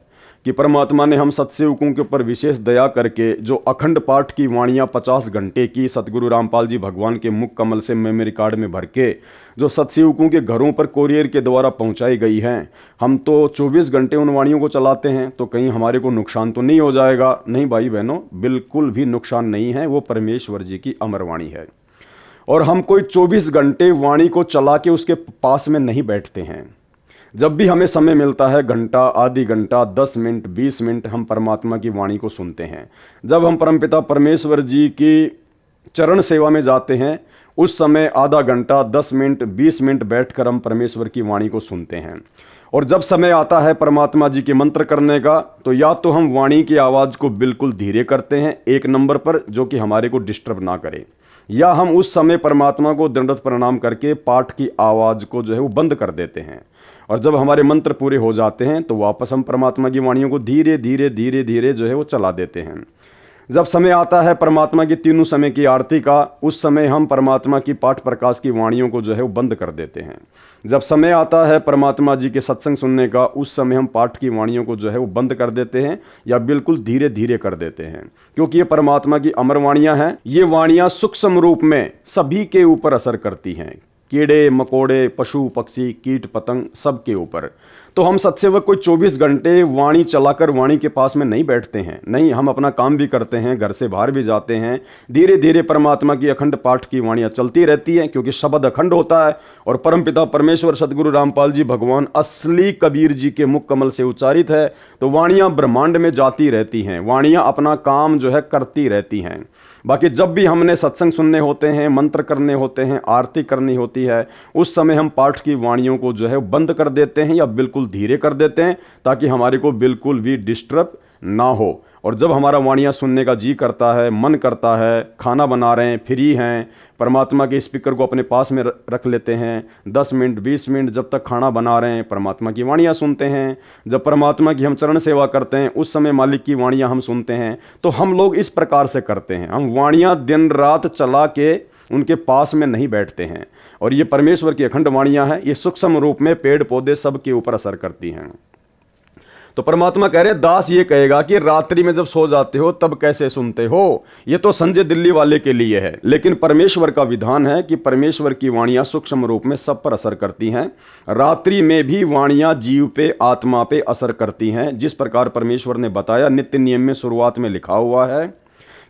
कि परमात्मा ने हम सत्सेवकों के ऊपर विशेष दया करके जो अखंड पाठ की वाणियाँ 50 घंटे की सतगुरु रामपाल जी भगवान के मुख कमल से मेमोरी कार्ड में भर के जो सत्सेवकों के घरों पर कोरियर के द्वारा पहुंचाई गई हैं, हम तो 24 घंटे उन वाणियों को चलाते हैं, तो कहीं हमारे को नुकसान तो नहीं हो जाएगा। नहीं भाई बहनों, बिल्कुल भी नुकसान नहीं है। वो परमेश्वर जी की अमर वाणी है और हम कोई 24 घंटे वाणी को चला के उसके पास में नहीं बैठते हैं। जब भी हमें समय मिलता है, घंटा, आधी घंटा, 10 मिनट, 20 मिनट, हम परमात्मा की वाणी को सुनते हैं। जब हम परमपिता परमेश्वर जी की चरण सेवा में जाते हैं, उस समय आधा घंटा, 10 मिनट, 20 मिनट बैठकर हम परमेश्वर की वाणी को सुनते हैं। और जब समय आता है परमात्मा जी के मंत्र करने का, तो या तो हम वाणी की आवाज़ को बिल्कुल धीरे करते हैं एक नंबर पर, जो कि हमारे को डिस्टर्ब ना करे, या हम उस समय परमात्मा को दंडवत प्रणाम करके पाठ की आवाज़ को जो है वो बंद कर देते हैं। और जब हमारे मंत्र पूरे हो जाते हैं तो वापस हम परमात्मा की वाणियों को धीरे धीरे धीरे धीरे जो है वो चला देते हैं। जब समय आता है परमात्मा की तीनों समय की आरती का, उस समय हम परमात्मा की पाठ प्रकाश की वाणियों को जो है वो बंद कर देते हैं। जब समय आता है परमात्मा जी के सत्संग सुनने का, उस समय हम पाठ की वाणियों को जो है वो बंद कर देते हैं या बिल्कुल धीरे धीरे कर देते हैं, क्योंकि ये परमात्मा की अमर वाणियाँ हैं। ये वाणियाँ सूक्ष्म रूप में सभी के ऊपर असर करती हैं, कीड़े मकोड़े, पशु पक्षी, कीट पतंग, सबके ऊपर। तो हम सत्सेवक कोई 24 घंटे वाणी चलाकर वाणी के पास में नहीं बैठते हैं। नहीं, हम अपना काम भी करते हैं, घर से बाहर भी जाते हैं। धीरे धीरे परमात्मा की अखंड पाठ की वाणियाँ चलती रहती हैं, क्योंकि शब्द अखंड होता है और परमपिता परमेश्वर सतगुरु रामपाल जी भगवान असली कबीर जी के मुख कमल से उच्चारित है। तो वाणियाँ ब्रह्मांड में जाती रहती हैं, वाणियाँ अपना काम जो है करती रहती हैं। बाकी जब भी हमने सत्संग सुनने होते हैं, मंत्र करने होते हैं, आरती करनी होती है, उस समय हम पाठ की वाणियों को जो है बंद कर देते हैं या बिल्कुल धीरे कर देते हैं, ताकि हमारे को बिल्कुल भी डिस्टर्ब ना हो। और जब हमारा वाणियाँ सुनने का जी करता है, मन करता है, खाना बना रहे हैं, फ्री हैं, परमात्मा के स्पीकर को अपने पास में रख लेते हैं, 10 मिनट 20 मिनट जब तक खाना बना रहे हैं परमात्मा की वाणियाँ सुनते हैं। जब परमात्मा की हम चरण सेवा करते हैं, उस समय मालिक की वाणियाँ हम सुनते हैं। तो हम लोग इस प्रकार से करते हैं, हम वाणियाँ दिन रात चला के उनके पास में नहीं बैठते हैं। और ये परमेश्वर की अखंड वाणियाँ हैं, ये सूक्ष्म रूप में पेड़ पौधे सब के ऊपर असर करती हैं। तो परमात्मा कह रहे हैं, दास ये कहेगा कि रात्रि में जब सो जाते हो तब कैसे सुनते हो। ये तो संजय दिल्ली वाले के लिए है, लेकिन परमेश्वर का विधान है कि परमेश्वर की वाणियाँ सूक्ष्म रूप में सब पर असर करती हैं। रात्रि में भी वाणियाँ जीव पे, आत्मा पे असर करती हैं। जिस प्रकार परमेश्वर ने बताया, नित्य नियम में शुरुआत में लिखा हुआ है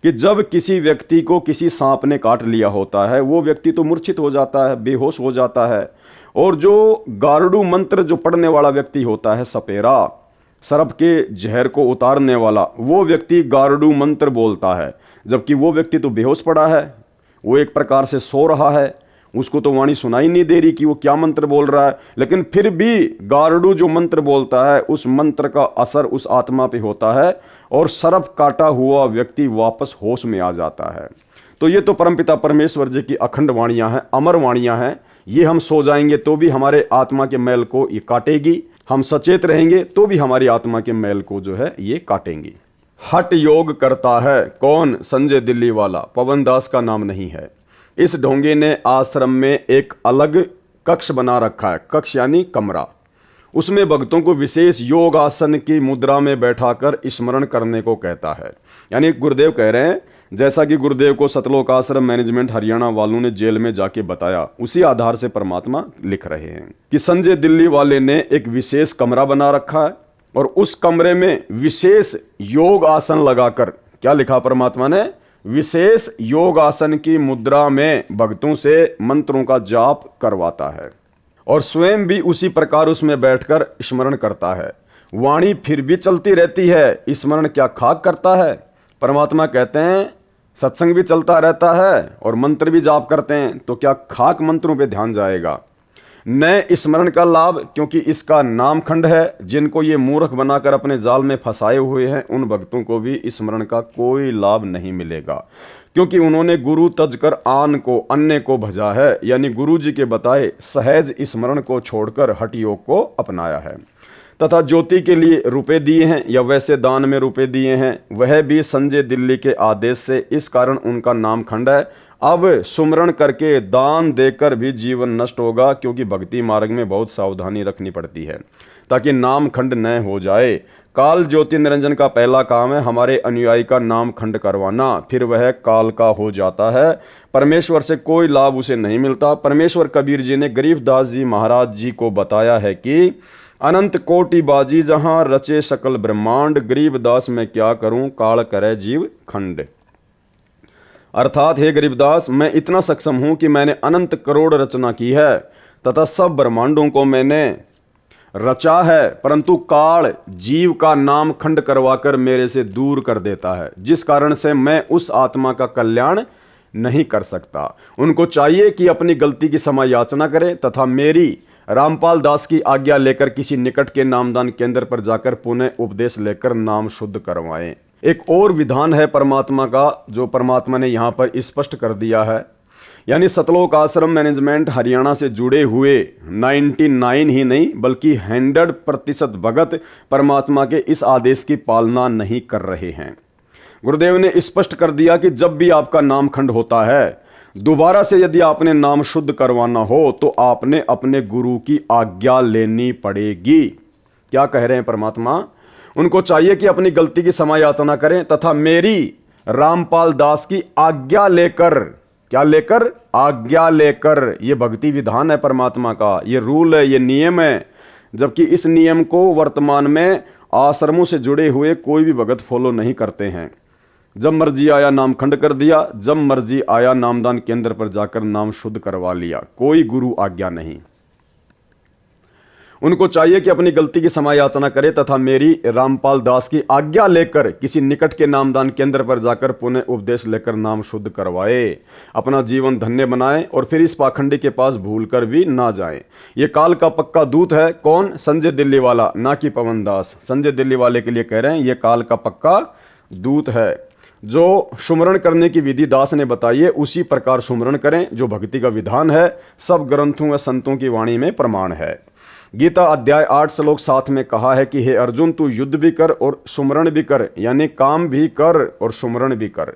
कि जब किसी व्यक्ति को किसी सांप ने काट लिया होता है, वो व्यक्ति तो मूर्छित हो जाता है, बेहोश हो जाता है। और जो गारुड़ मंत्र जो पढ़ने वाला व्यक्ति होता है, सपेरा, सर्प के जहर को उतारने वाला, वो व्यक्ति गारुड़ मंत्र बोलता है, जबकि वो व्यक्ति तो बेहोश पड़ा है, वो एक प्रकार से सो रहा है। उसको तो वाणी सुनाई नहीं दे रही कि वो क्या मंत्र बोल रहा है, लेकिन फिर भी गारुड़ जो मंत्र बोलता है उस मंत्र का असर उस आत्मा पे होता है और सर्प काटा हुआ व्यक्ति वापस होश में आ जाता है। तो ये तो परमपिता परमेश्वर जी की अखंड वाणियां हैं, अमर वाणियां हैं। ये हम सो जाएंगे तो भी हमारे आत्मा के मैल को ये काटेगी, हम सचेत रहेंगे तो भी हमारी आत्मा के मैल को जो है ये काटेंगी। हठ योग करता है कौन? संजय दिल्ली वाला, पवन दास का नाम नहीं है। इस ढोंगे ने आश्रम में एक अलग कक्ष बना रखा है, कक्ष यानी कमरा। उसमें भक्तों को विशेष योग आसन की मुद्रा में बैठाकर स्मरण करने को कहता है। यानी गुरुदेव कह रहे हैं, जैसा कि गुरुदेव को सतलोक आश्रम मैनेजमेंट हरियाणा वालों ने जेल में जाके बताया, उसी आधार से परमात्मा लिख रहे हैं कि संजय दिल्ली वाले ने एक विशेष कमरा बना रखा है और उस कमरे में विशेष योग आसन लगाकर, क्या लिखा परमात्मा ने? विशेष योग आसन की मुद्रा में भक्तों से मंत्रों का जाप करवाता है और स्वयं भी उसी प्रकार उसमें बैठकर स्मरण करता है। वाणी फिर भी चलती रहती है, स्मरण क्या खाक करता है? परमात्मा कहते हैं सत्संग भी चलता रहता है और मंत्र भी जाप करते हैं, तो क्या खाक मंत्रों पे ध्यान जाएगा? नए स्मरण का लाभ, क्योंकि इसका नामखंड है। जिनको ये मूर्ख बनाकर अपने जाल में फंसाए हुए हैं उन भक्तों को भी स्मरण का कोई लाभ नहीं मिलेगा, क्योंकि उन्होंने गुरु तजकर आन को अन्य को भजा है, यानी गुरु जी के बताए सहज स्मरण को छोड़कर हठ योग को अपनाया है। तथा ज्योति के लिए रुपए दिए हैं या वैसे दान में रुपए दिए हैं, वह भी संजय दिल्ली के आदेश से, इस कारण उनका नामखंड है। अब सुमरण करके दान देकर भी जीवन नष्ट होगा, क्योंकि भक्ति मार्ग में बहुत सावधानी रखनी पड़ती है ताकि नामखंड न हो जाए। काल ज्योति निरंजन का पहला काम है हमारे अनुयायी का नामखंड करवाना, फिर वह काल का हो जाता है। परमेश्वर से कोई लाभ उसे नहीं मिलता। परमेश्वर कबीर जी ने गरीबदास जी महाराज जी को बताया है कि अनंत कोटि बाजी जहां रचे सकल ब्रह्मांड, गरीबदास मैं क्या करूं काल करे जीव खंड। अर्थात हे गरीबदास, मैं इतना सक्षम हूं कि मैंने अनंत करोड़ रचना की है तथा सब ब्रह्मांडों को मैंने रचा है, परंतु काल जीव का नाम खंड करवाकर मेरे से दूर कर देता है, जिस कारण से मैं उस आत्मा का कल्याण नहीं कर सकता। उनको चाहिए कि अपनी गलती की क्षमा याचना करें तथा मेरी रामपाल दास की आज्ञा लेकर किसी निकट के नामदान केंद्र पर जाकर पुनः उपदेश लेकर नाम शुद्ध करवाएं। एक और विधान है परमात्मा का, जो परमात्मा ने यहाँ पर स्पष्ट कर दिया है। यानी सतलोक आश्रम मैनेजमेंट हरियाणा से जुड़े हुए 99 ही नहीं बल्कि 100% भगत परमात्मा के इस आदेश की पालना नहीं कर रहे हैं। गुरुदेव ने स्पष्ट कर दिया कि जब भी आपका नामखंड होता है, दोबारा से यदि आपने नाम शुद्ध करवाना हो तो आपने अपने गुरु की आज्ञा लेनी पड़ेगी। क्या कह रहे हैं परमात्मा? उनको चाहिए कि अपनी गलती की क्षमा याचना करें तथा मेरी रामपाल दास की आज्ञा लेकर, क्या लेकर? आज्ञा लेकर। ये भक्ति विधान है परमात्मा का, ये रूल है, ये नियम है। जबकि इस नियम को वर्तमान में आश्रमों से जुड़े हुए कोई भी भगत फॉलो नहीं करते हैं। जब मर्जी आया नाम खंड कर दिया, जब मर्जी आया नामदान केंद्र पर जाकर नाम शुद्ध करवा लिया, कोई गुरु आज्ञा नहीं। उनको चाहिए कि अपनी गलती की क्षमा याचना करे तथा मेरी रामपाल दास की आज्ञा लेकर किसी निकट के नामदान केंद्र पर जाकर पुनः उपदेश लेकर नाम शुद्ध करवाए, अपना जीवन धन्य बनाए और फिर इस पाखंडी के पास भूलकर भी ना जाए। ये काल का पक्का दूत है। कौन? संजय दिल्ली वाला, ना कि पवन दास। संजय दिल्ली वाले के लिए कह रहे हैं ये काल का पक्का दूत है। जो सुमरण करने की विधि दास ने बताई है उसी प्रकार सुमरण करें, जो भक्ति का विधान है, सब ग्रंथों व संतों की वाणी में प्रमाण है। गीता अध्याय 8 श्लोक 7 में कहा है कि हे अर्जुन, तू युद्ध भी कर और सुमरण भी कर, यानी काम भी कर और सुमरण भी कर।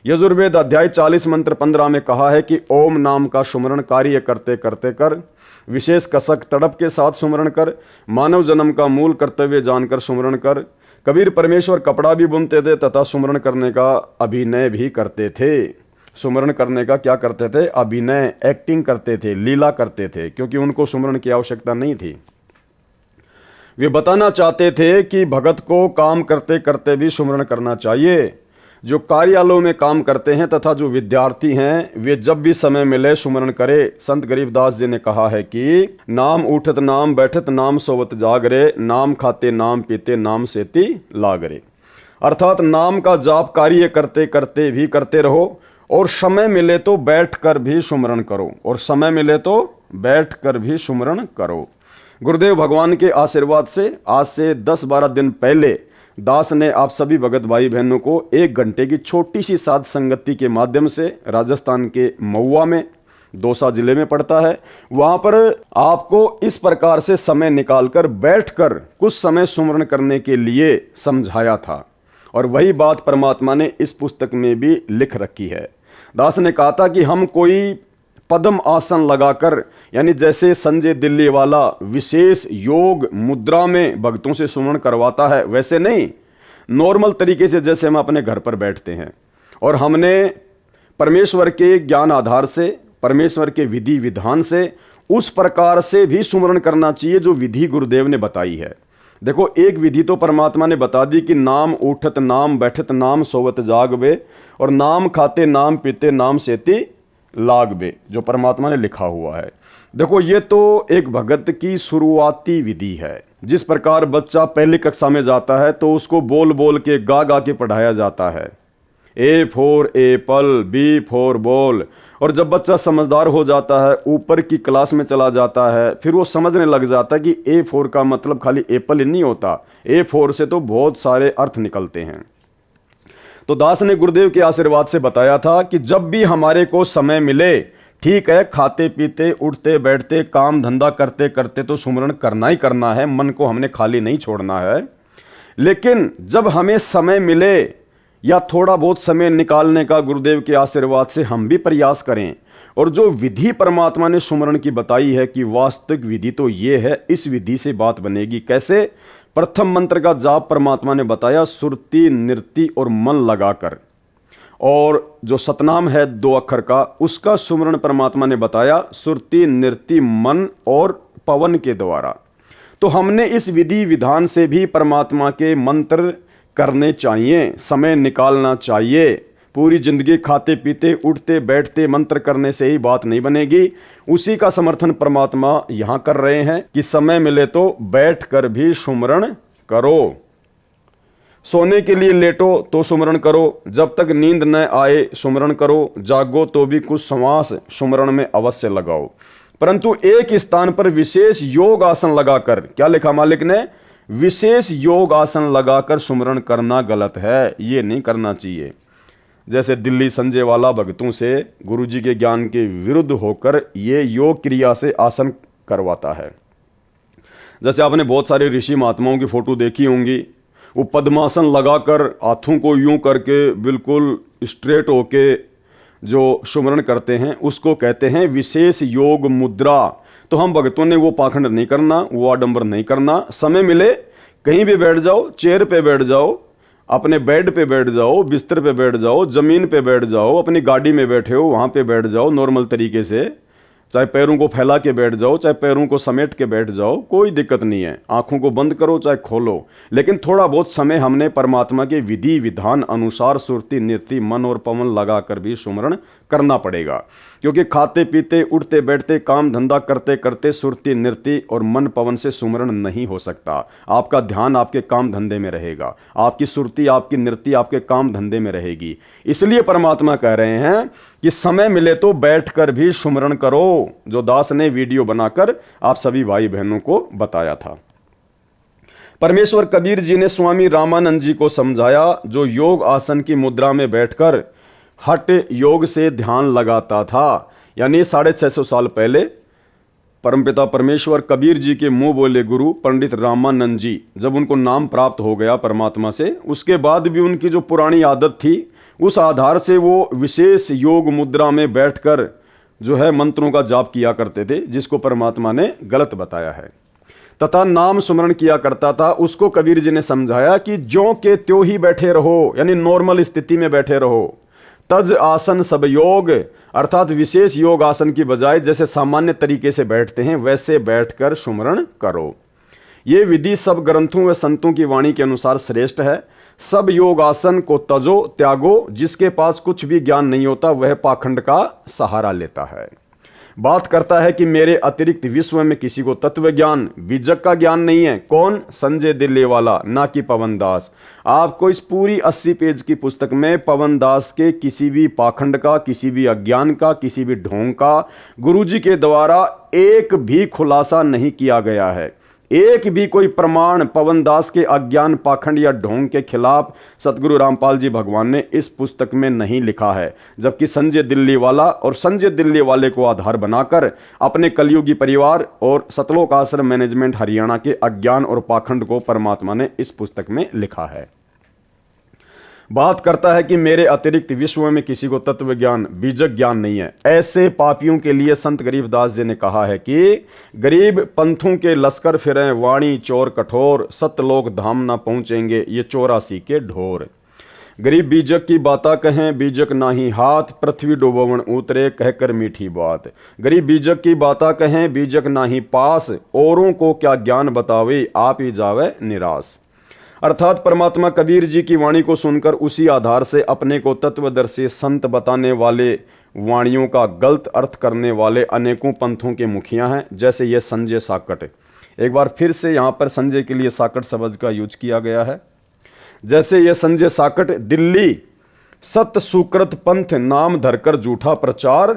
यजुर्वेद अध्याय 40 मंत्र 15 में कहा है कि ओम नाम का सुमरण कार्य करते करते कर, विशेष कसक तड़प के साथ सुमरण कर, मानव जन्म का मूल कर्तव्य जानकर सुमरण कर। कबीर परमेश्वर कपड़ा भी बुनते थे तथा सुमरण करने का अभिनय भी करते थे। सुमरण करने का क्या करते थे? अभिनय, एक्टिंग करते थे, लीला करते थे, क्योंकि उनको सुमरण की आवश्यकता नहीं थी। वे बताना चाहते थे कि भगत को काम करते करते भी सुमरण करना चाहिए। जो कार्यालयों में काम करते हैं तथा जो विद्यार्थी हैं वे जब भी समय मिले सुमरण करे। संत गरीबदास जी ने कहा है कि नाम उठत नाम बैठत नाम सोवत जागरे, नाम खाते नाम पीते नाम सेती लागरे। अर्थात नाम का जाप कार्य करते करते भी करते रहो और समय मिले तो बैठ कर भी सुमरण करो, और समय मिले तो बैठ कर भी सुमरण करो। गुरुदेव भगवान के आशीर्वाद से आज से 10-12 दिन पहले दास ने आप सभी भगत भाई बहनों को 1 घंटे की छोटी सी साध संगति के माध्यम से राजस्थान के महुआ में, दौसा जिले में पड़ता है, वहां पर आपको इस प्रकार से समय निकालकर बैठकर कुछ समय सुमरण करने के लिए समझाया था। और वही बात परमात्मा ने इस पुस्तक में भी लिख रखी है। दास ने कहा था कि हम कोई पद्म आसन लगाकर, यानी जैसे संजय दिल्ली वाला विशेष योग मुद्रा में भक्तों से सुमरण करवाता है, वैसे नहीं, नॉर्मल तरीके से जैसे हम अपने घर पर बैठते हैं। और हमने परमेश्वर के ज्ञान आधार से, परमेश्वर के विधि विधान से उस प्रकार से भी सुमरण करना चाहिए जो विधि गुरुदेव ने बताई है। देखो, एक विधि तो परमात्मा ने बता दी कि नाम उठत नाम बैठत नाम सोवत जागबे, और नाम खाते नाम पीते नाम सेती लागबे, जो परमात्मा ने लिखा हुआ है। देखो, ये तो एक भगत की शुरुआती विधि है। जिस प्रकार बच्चा पहली कक्षा में जाता है तो उसको बोल बोल के गा गा के पढ़ाया जाता है, A for apple, B for ball. और जब बच्चा समझदार हो जाता है, ऊपर की क्लास में चला जाता है, फिर वो समझने लग जाता है कि ए फॉर का मतलब खाली एप्पल ही नहीं होता, ए फॉर से तो बहुत सारे अर्थ निकलते हैं। तो दास ने गुरुदेव के आशीर्वाद से बताया था कि जब भी हमारे को समय मिले, ठीक है, खाते पीते उठते बैठते काम धंधा करते करते तो सुमरण करना ही करना है, मन को हमने खाली नहीं छोड़ना है। लेकिन जब हमें समय मिले या थोड़ा बहुत समय निकालने का गुरुदेव के आशीर्वाद से हम भी प्रयास करें। और जो विधि परमात्मा ने सुमरण की बताई है कि वास्तविक विधि तो ये है, इस विधि से बात बनेगी कैसे। प्रथम मंत्र का जाप परमात्मा ने बताया सुरति नृति और मन लगाकर, और जो सतनाम है 2 अक्षर का, उसका सुमरण परमात्मा ने बताया सुरति नृति मन और पवन के द्वारा। तो हमने इस विधि विधान से भी परमात्मा के मंत्र करने चाहिए, समय निकालना चाहिए। पूरी जिंदगी खाते पीते उठते बैठते मंत्र करने से ही बात नहीं बनेगी। उसी का समर्थन परमात्मा यहां कर रहे हैं कि समय मिले तो बैठ कर भी सुमरण करो, सोने के लिए लेटो तो सुमरण करो, जब तक नींद न आए सुमरण करो, जागो तो भी कुछ श्वास सुमरण में अवश्य लगाओ। परंतु एक स्थान पर विशेष योग आसन लगाकर, क्या लिखा मालिक ने, विशेष योग आसन लगाकर सुमरण करना गलत है, ये नहीं करना चाहिए। जैसे दिल्ली संजय वाला भक्तों से गुरुजी के ज्ञान के विरुद्ध होकर ये योग क्रिया से आसन करवाता है। जैसे आपने बहुत सारे ऋषि महात्माओं की फोटो देखी होंगी, वो पद्मासन लगाकर हाथों को यूं करके बिल्कुल स्ट्रेट होके जो सुमरण करते हैं, उसको कहते हैं विशेष योग मुद्रा। तो हम भक्तों ने वो पाखंड नहीं करना, वो आडंबर नहीं करना। समय मिले कहीं भी बैठ जाओ, चेयर पे बैठ जाओ, अपने बेड पे बैठ जाओ, बिस्तर पे बैठ जाओ, जमीन पे बैठ जाओ, अपनी गाड़ी में बैठे हो वहाँ पे बैठ जाओ नॉर्मल तरीके से, चाहे पैरों को फैला के बैठ जाओ, चाहे पैरों को समेट के बैठ जाओ, कोई दिक्कत नहीं है। आंखों को बंद करो चाहे खोलो, लेकिन थोड़ा बहुत समय हमने परमात्मा के विधि विधान अनुसार सुरति नृति मन और पवन लगाकर भी सुमरण करना पड़ेगा। क्योंकि खाते पीते उठते बैठते काम धंधा करते करते सुरति नृति और मन पवन से सुमरण नहीं हो सकता। आपका ध्यान आपके काम धंधे में रहेगा, आपकी सुरति आपकी नृति आपके काम धंधे में रहेगी। इसलिए परमात्मा कह रहे हैं कि समय मिले तो बैठकर भी सुमरण करो, जो दास ने वीडियो बनाकर आप सभी भाई बहनों को बताया था। परमेश्वर कबीर जी ने स्वामी रामानंद जी को समझाया, जो योग आसन की मुद्रा में बैठकर हठ योग से ध्यान लगाता था। यानी 650 साल पहले परमपिता परमेश्वर कबीर जी के मुंह बोले गुरु पंडित रामानंद जी, जब उनको नाम प्राप्त हो गया परमात्मा से, उसके बाद भी उनकी जो पुरानी आदत थी, उस आधार से वो विशेष योग मुद्रा में बैठकर जो है मंत्रों का जाप किया करते थे, जिसको परमात्मा ने गलत बताया है, तथा नाम सुमरण किया करता था। उसको कबीर जी ने समझाया कि ज्यों के त्यों ही बैठे रहो, यानी नॉर्मल स्थिति में बैठे रहो। तज आसन सब योग, अर्थात विशेष योग आसन की बजाय जैसे सामान्य तरीके से बैठते हैं वैसे बैठकर सुमरण करो। ये विधि सब ग्रंथों व संतों की वाणी के अनुसार श्रेष्ठ है। सब योग आसन को तजो त्यागो, जिसके पास कुछ भी ज्ञान नहीं होता वह पाखंड का सहारा लेता है। बात करता है कि मेरे अतिरिक्त विश्व में किसी को तत्व ज्ञान, बीजक का ज्ञान नहीं है। कौन? संजय दिल्ली वाला, ना कि पवन दास। आपको इस पूरी 80 पेज की पुस्तक में पवन दास के किसी भी पाखंड का, किसी भी अज्ञान का, किसी भी ढोंग का गुरुजी के द्वारा एक भी खुलासा नहीं किया गया है। एक भी कोई प्रमाण पवन दास के अज्ञान, पाखंड या ढोंग के खिलाफ सतगुरु रामपाल जी भगवान ने इस पुस्तक में नहीं लिखा है। जबकि संजय दिल्ली वाला और संजय दिल्ली वाले को आधार बनाकर अपने कलयुगी परिवार और सतलोक आश्रम मैनेजमेंट हरियाणा के अज्ञान और पाखंड को परमात्मा ने इस पुस्तक में लिखा है। बात करता है कि मेरे अतिरिक्त विश्व में किसी को तत्व ज्ञान, बीजक ज्ञान नहीं है। ऐसे पापियों के लिए संत गरीबदास जी ने कहा है कि गरीब पंथों के लश्कर फिरें, वाणी चोर कठोर, सतलोक धाम ना पहुंचेंगे ये 84 के ढोर। गरीब बीजक की बाता कहें, बीजक नाही हाथ, पृथ्वी डुबोवन उतरे कहकर मीठी बात। गरीब बीजक की बाता कहें, बीजक नाही पास, औरों को क्या ज्ञान बतावे, आप ही जावे निराश। अर्थात परमात्मा कबीर जी की वाणी को सुनकर उसी आधार से अपने को तत्वदर्शी संत बताने वाले वाणियों का गलत अर्थ करने वाले अनेकों पंथों के मुखिया हैं, जैसे ये संजय साकट। एक बार फिर से यहाँ पर संजय के लिए साकट शब्द का यूज किया गया है। जैसे ये संजय साकट दिल्ली सत सुकृत पंथ नाम धरकर झूठा प्रचार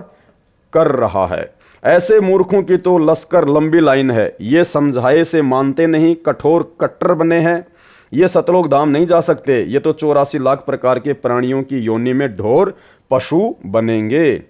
कर रहा है। ऐसे मूर्खों की तो लश्कर लंबी लाइन है, ये समझाए से मानते नहीं, कठोर कट्टर बने हैं। ये सतलोक धाम नहीं जा सकते, ये तो 84 लाख प्रकार के प्राणियों की योनि में ढोर पशु बनेंगे।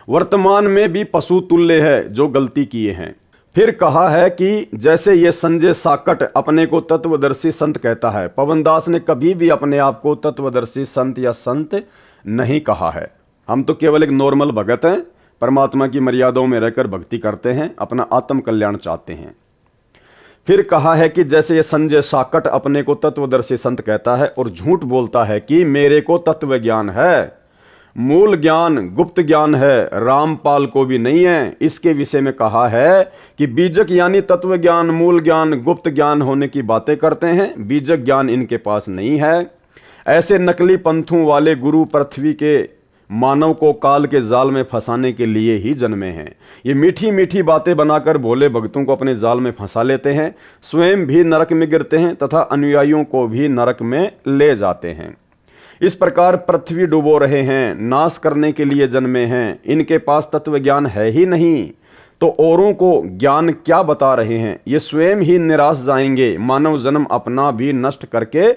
वर्तमान में भी पशु तुल्य है जो गलती किए हैं। फिर कहा है कि जैसे ये संजय साकट अपने को तत्वदर्शी संत कहता है, पवन दास ने कभी भी अपने आप को तत्वदर्शी संत या संत नहीं कहा है। हम तो केवल एक नॉर्मल भगत हैं, परमात्मा की मर्यादाओं में रहकर भक्ति करते हैं, अपना आत्म कल्याण चाहते हैं। फिर कहा है कि जैसे ये संजय साकट अपने को तत्वदर्शी संत कहता है और झूठ बोलता है कि मेरे को तत्व ज्ञान है, मूल ज्ञान गुप्त ज्ञान है, रामपाल को भी नहीं है। इसके विषय में कहा है कि बीजक यानी तत्व ज्ञान, मूल ज्ञान, गुप्त ज्ञान होने की बातें करते हैं, बीजक ज्ञान इनके पास नहीं है। ऐसे नकली पंथों वाले गुरु पृथ्वी के मानव को काल के जाल में फंसाने के लिए ही जन्मे हैं। ये मीठी मीठी बातें बनाकर भोले भक्तों को अपने जाल में फंसा लेते हैं, स्वयं भी नरक में गिरते हैं तथा अनुयायियों को भी नरक में ले जाते हैं। इस प्रकार पृथ्वी डुबो रहे हैं, नाश करने के लिए जन्मे हैं। इनके पास तत्व ज्ञान है ही नहीं तो औरों को ज्ञान क्या बता रहे हैं। ये स्वयं ही निराश जाएंगे, मानव जन्म अपना भी नष्ट करके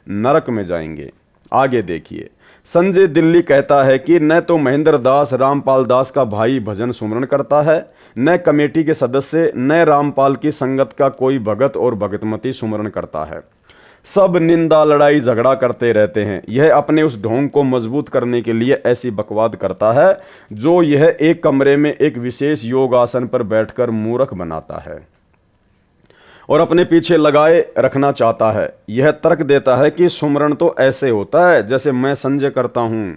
नरक में जाएंगे। आगे देखिए, संजय दिल्ली कहता है कि न तो महेंद्र दास रामपाल दास का भाई भजन सुमरण करता है, न कमेटी के सदस्य, न रामपाल की संगत का कोई भगत और भगतमती सुमरण करता है। सब निंदा लड़ाई झगड़ा करते रहते हैं। यह अपने उस ढोंग को मजबूत करने के लिए ऐसी बकवाद करता है जो यह एक कमरे में एक विशेष योग आसन पर बैठकर मूर्ख बनाता है और अपने पीछे लगाए रखना चाहता है। यह तर्क देता है कि सुमरण तो ऐसे होता है जैसे मैं संजय करता हूं,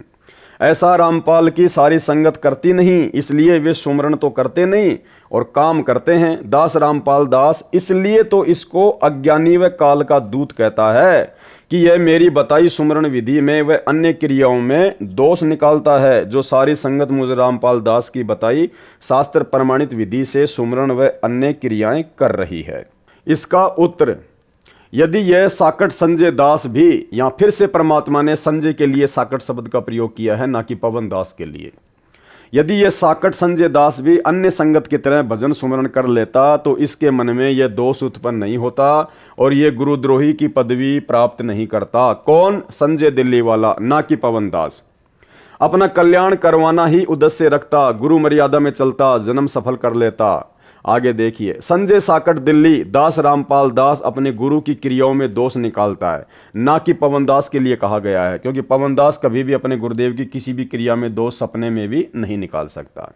ऐसा रामपाल की सारी संगत करती नहीं, इसलिए वे सुमरण तो करते नहीं और काम करते हैं। दास रामपाल दास इसलिए तो इसको अज्ञानी व काल का दूत कहता है कि यह मेरी बताई सुमरण विधि में व अन्य क्रियाओं में दोष निकालता है, जो सारी संगत मुझे रामपाल दास की बताई शास्त्र प्रमाणित विधि से सुमरण व अन्य क्रियाएं कर रही है। इसका उत्तर, यदि यह साकट संजय दास भी, या फिर से परमात्मा ने संजय के लिए साकट शब्द का प्रयोग किया है, ना कि पवन दास के लिए। यदि यह साकट संजय दास भी अन्य संगत की तरह भजन सुमरण कर लेता तो इसके मन में यह दोष उत्पन्न नहीं होता और यह गुरुद्रोही की पदवी प्राप्त नहीं करता। कौन? संजय दिल्ली वाला, ना कि पवन दास। अपना कल्याण करवाना ही उद्देश्य रखता, गुरु मर्यादा में चलता, जन्म सफल कर लेता। आगे देखिए, संजय साकट दिल्ली दास रामपाल दास अपने गुरु की क्रियाओं में दोष निकालता है, ना कि पवन दास के लिए कहा गया है, क्योंकि पवन दास कभी भी अपने गुरुदेव की किसी भी क्रिया में दोष सपने में भी नहीं निकाल सकता।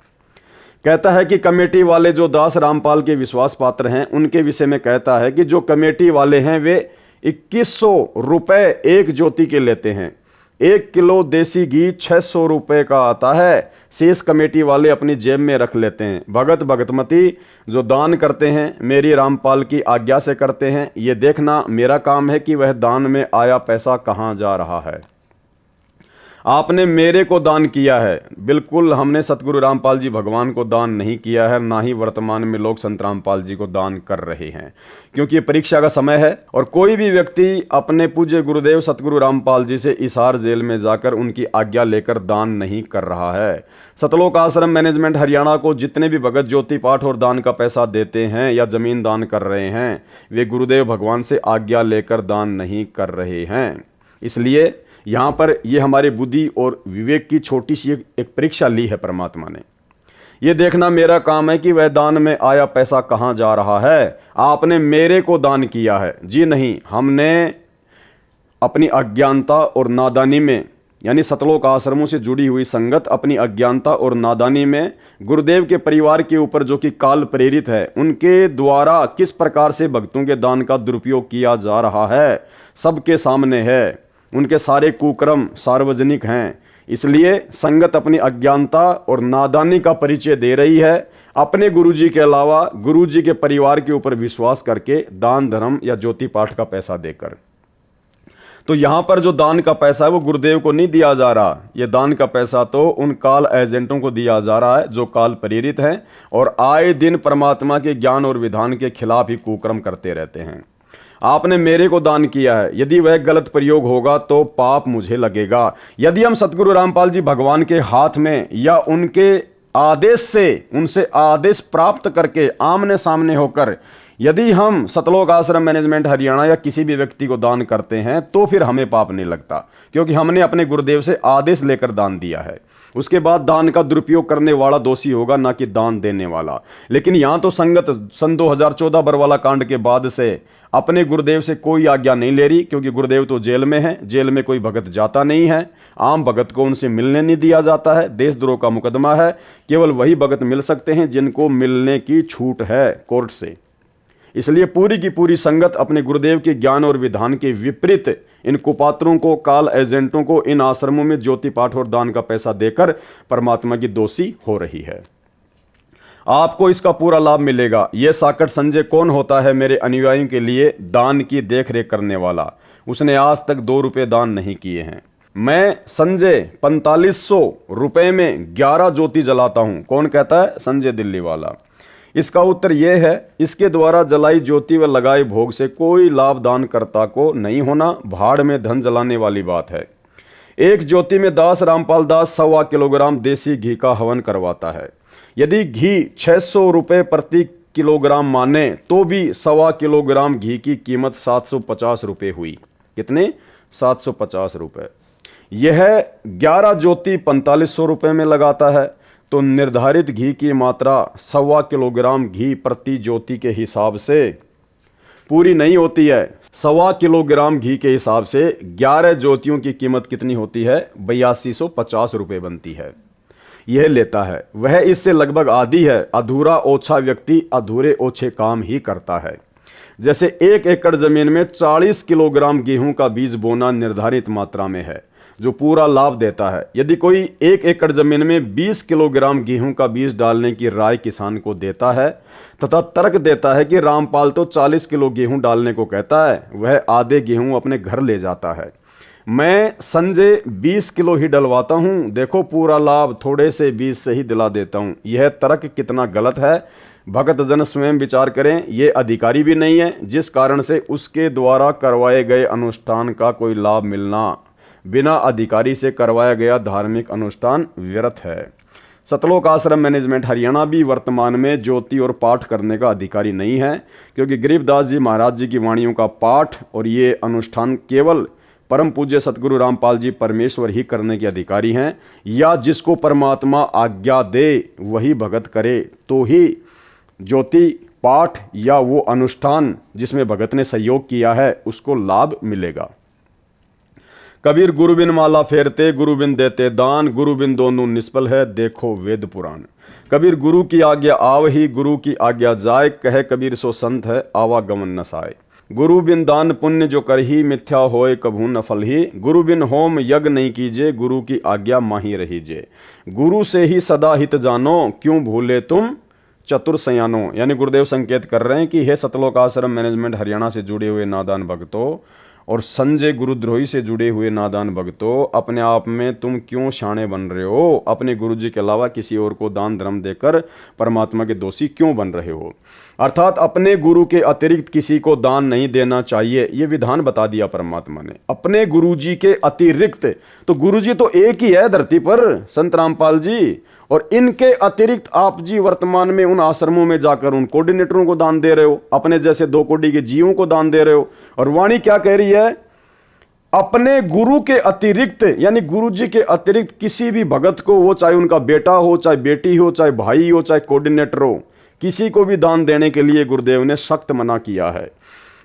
कहता है कि कमेटी वाले जो दास रामपाल के विश्वास पात्र हैं उनके विषय में कहता है कि जो कमेटी वाले हैं वे 2100 रुपए एक ज्योति के लेते हैं। 1 किलो देसी घी 600 रुपए का आता है, शेष कमेटी वाले अपनी जेब में रख लेते हैं। भगत भगतमती जो दान करते हैं मेरी रामपाल की आज्ञा से करते हैं, ये देखना मेरा काम है कि वह दान में आया पैसा कहाँ जा रहा है। आपने मेरे को दान किया है। बिल्कुल हमने सतगुरु रामपाल जी भगवान को दान नहीं किया है, ना ही वर्तमान में लोग संत रामपाल जी को दान कर रहे हैं, क्योंकि ये परीक्षा का समय है और कोई भी व्यक्ति अपने पूज्य गुरुदेव सतगुरु रामपाल जी से हिसार जेल में जाकर उनकी आज्ञा लेकर दान नहीं कर रहा है। सतलोक आश्रम मैनेजमेंट हरियाणा को जितने भी भगत ज्योति पाठ और दान का पैसा देते हैं या जमीन दान कर रहे हैं, वे गुरुदेव भगवान से आज्ञा लेकर दान नहीं कर रहे हैं। इसलिए यहाँ पर ये हमारे बुद्धि और विवेक की छोटी सी एक परीक्षा ली है परमात्मा ने। ये देखना मेरा काम है कि वह दान में आया पैसा कहाँ जा रहा है। आपने मेरे को दान किया है जी नहीं, हमने अपनी अज्ञानता और नादानी में, यानी सतलोक आश्रमों से जुड़ी हुई संगत अपनी अज्ञानता और नादानी में गुरुदेव के परिवार के ऊपर जो कि काल प्रेरित है, उनके द्वारा किस प्रकार से भक्तों के दान का दुरुपयोग किया जा रहा है सबके सामने है। उनके सारे कुकर्म सार्वजनिक हैं। इसलिए संगत अपनी अज्ञानता और नादानी का परिचय दे रही है, अपने गुरुजी के अलावा गुरुजी के परिवार के ऊपर विश्वास करके दान धर्म या ज्योति पाठ का पैसा देकर। तो यहां पर जो दान का पैसा है वो गुरुदेव को नहीं दिया जा रहा, ये दान का पैसा तो उन काल एजेंटों को दिया जा रहा है जो काल प्रेरित हैं और आए दिन परमात्मा के ज्ञान और विधान के खिलाफ ही कुकर्म करते रहते हैं। आपने मेरे को दान किया है, यदि वह गलत प्रयोग होगा तो पाप मुझे लगेगा। यदि हम सतगुरु रामपाल जी भगवान के हाथ में या उनके आदेश से, उनसे आदेश प्राप्त करके आमने सामने होकर यदि हम सतलोक आश्रम मैनेजमेंट हरियाणा या किसी भी व्यक्ति को दान करते हैं तो फिर हमें पाप नहीं लगता, क्योंकि हमने अपने गुरुदेव से आदेश लेकर दान दिया है। उसके बाद दान का दुरुपयोग करने वाला दोषी होगा, ना कि दान देने वाला। लेकिन यहां तो संगत सन 2014 बरवाला कांड के बाद से अपने गुरुदेव से कोई आज्ञा नहीं ले रही, क्योंकि गुरुदेव तो जेल में है, जेल में कोई भगत जाता नहीं है, आम भगत को उनसे मिलने नहीं दिया जाता है, देशद्रोह का मुकदमा है, केवल वही भगत मिल सकते हैं जिनको मिलने की छूट है कोर्ट से। इसलिए पूरी की पूरी संगत अपने गुरुदेव के ज्ञान और विधान के विपरीत इन कुपात्रों को, काल एजेंटों को इन आश्रमों में ज्योति पाठ और दान का पैसा देकर परमात्मा की दोषी हो रही है। आपको इसका पूरा लाभ मिलेगा। यह साकट संजय कौन होता है मेरे अनुयायियों के लिए दान की देखरेख करने वाला? उसने आज तक 2 रुपए दान नहीं किए हैं। मैं संजय 4500 रुपए में 11 ज्योति जलाता हूं। कौन कहता है? संजय दिल्ली वाला। इसका उत्तर यह है, इसके द्वारा जलाई ज्योति व लगाए भोग से कोई लाभ दानकर्ता को नहीं होना, भाड़ में धन जलाने वाली बात है। एक ज्योति में दास रामपाल दास 1.25 किलोग्राम देसी घी का हवन करवाता है। यदि घी 600 रुपये प्रति किलोग्राम माने तो भी 1.25 किलोग्राम घी की कीमत 750 रुपये हुई। कितने? 750 रुपये। यह 11 ज्योति 4500 रुपये में लगाता है, तो निर्धारित घी की मात्रा 1.25 किलोग्राम घी प्रति ज्योति के हिसाब से पूरी नहीं होती है। 1.25 किलोग्राम घी के हिसाब से 11 ज्योतियों की कीमत कितनी होती है? 8250 रुपये बनती है। यह लेता है, वह इससे लगभग आधी है। अधूरा ओछा व्यक्ति अधूरे ओछे काम ही करता है। जैसे 1 एकड़ जमीन में 40 किलोग्राम गेहूं का बीज बोना निर्धारित मात्रा में है, जो पूरा लाभ देता है। यदि कोई 1 एकड़ जमीन में 20 किलोग्राम गेहूं का बीज डालने की राय किसान को देता है तथा तर्क देता है कि रामपाल तो 40 किलो गेहूं डालने को कहता है, वह आधे गेहूं अपने घर ले जाता है। मैं संजय 20 किलो ही डलवाता हूं, देखो पूरा लाभ थोड़े से बीज से ही दिला देता हूं। यह तर्क कितना गलत है, भगत जन स्वयं विचार करें। ये अधिकारी भी नहीं है, जिस कारण से उसके द्वारा करवाए गए अनुष्ठान का कोई लाभ मिलना बिना अधिकारी से करवाया गया धार्मिक अनुष्ठान व्यर्थ है। सतलोक आश्रम मैनेजमेंट हरियाणा भी वर्तमान में ज्योति और पाठ करने का अधिकारी नहीं है, क्योंकि गरीबदास जी महाराज जी की वाणियों का पाठ और ये अनुष्ठान केवल परम पूज्य सतगुरु रामपाल जी परमेश्वर ही करने के अधिकारी हैं, या जिसको परमात्मा आज्ञा दे वही भगत करे तो ही ज्योति पाठ या वो अनुष्ठान जिसमें भगत ने सहयोग किया है उसको लाभ मिलेगा। कबीर गुरु बिन माला फेरते गुरु बिन देते दान, गुरु बिन दोनों निष्फल है देखो वेद पुराण। कबीर गुरु की आज्ञा आव ही गुरु की आज्ञा जाए, कहे कबीर सो संत है आवागमन न साए। गुरु बिन दान पुण्य जो कर ही मिथ्या होए कभू न फल ही, गुरु बिन होम यज्ञ नहीं कीजे गुरु की आज्ञा माही रहीजे। गुरु से ही सदा हित जानो क्यों भूले तुम चतुर सयानो। यानी गुरुदेव संकेत कर रहे हैं कि हे सतलोक आश्रम मैनेजमेंट हरियाणा से जुड़े हुए नादान भक्तों और संजय गुरुद्रोही से जुड़े हुए नादान भक्तों, अपने आप में तुम क्यों शाणे बन रहे हो? अपने गुरुजी के अलावा किसी और को दान धर्म देकर परमात्मा के दोषी क्यों बन रहे हो? अर्थात अपने गुरु के अतिरिक्त किसी को दान नहीं देना चाहिए, ये विधान बता दिया परमात्मा ने। अपने गुरुजी के अतिरिक्त, तो गुरुजी तो एक ही है धरती पर, संत रामपाल जी, और इनके अतिरिक्त आप जी वर्तमान में उन आश्रमों में जाकर उन कोऑर्डिनेटरों को दान दे रहे हो, अपने जैसे 2 कोटि के जीवों को दान दे रहे हो। और वाणी क्या कह रही है? अपने गुरु के अतिरिक्त, यानी गुरु जी के अतिरिक्त किसी भी भगत को, वो चाहे उनका बेटा हो, चाहे बेटी हो, चाहे भाई हो, चाहे कोऑर्डिनेटर हो, किसी को भी दान देने के लिए गुरुदेव ने सख्त मना किया है।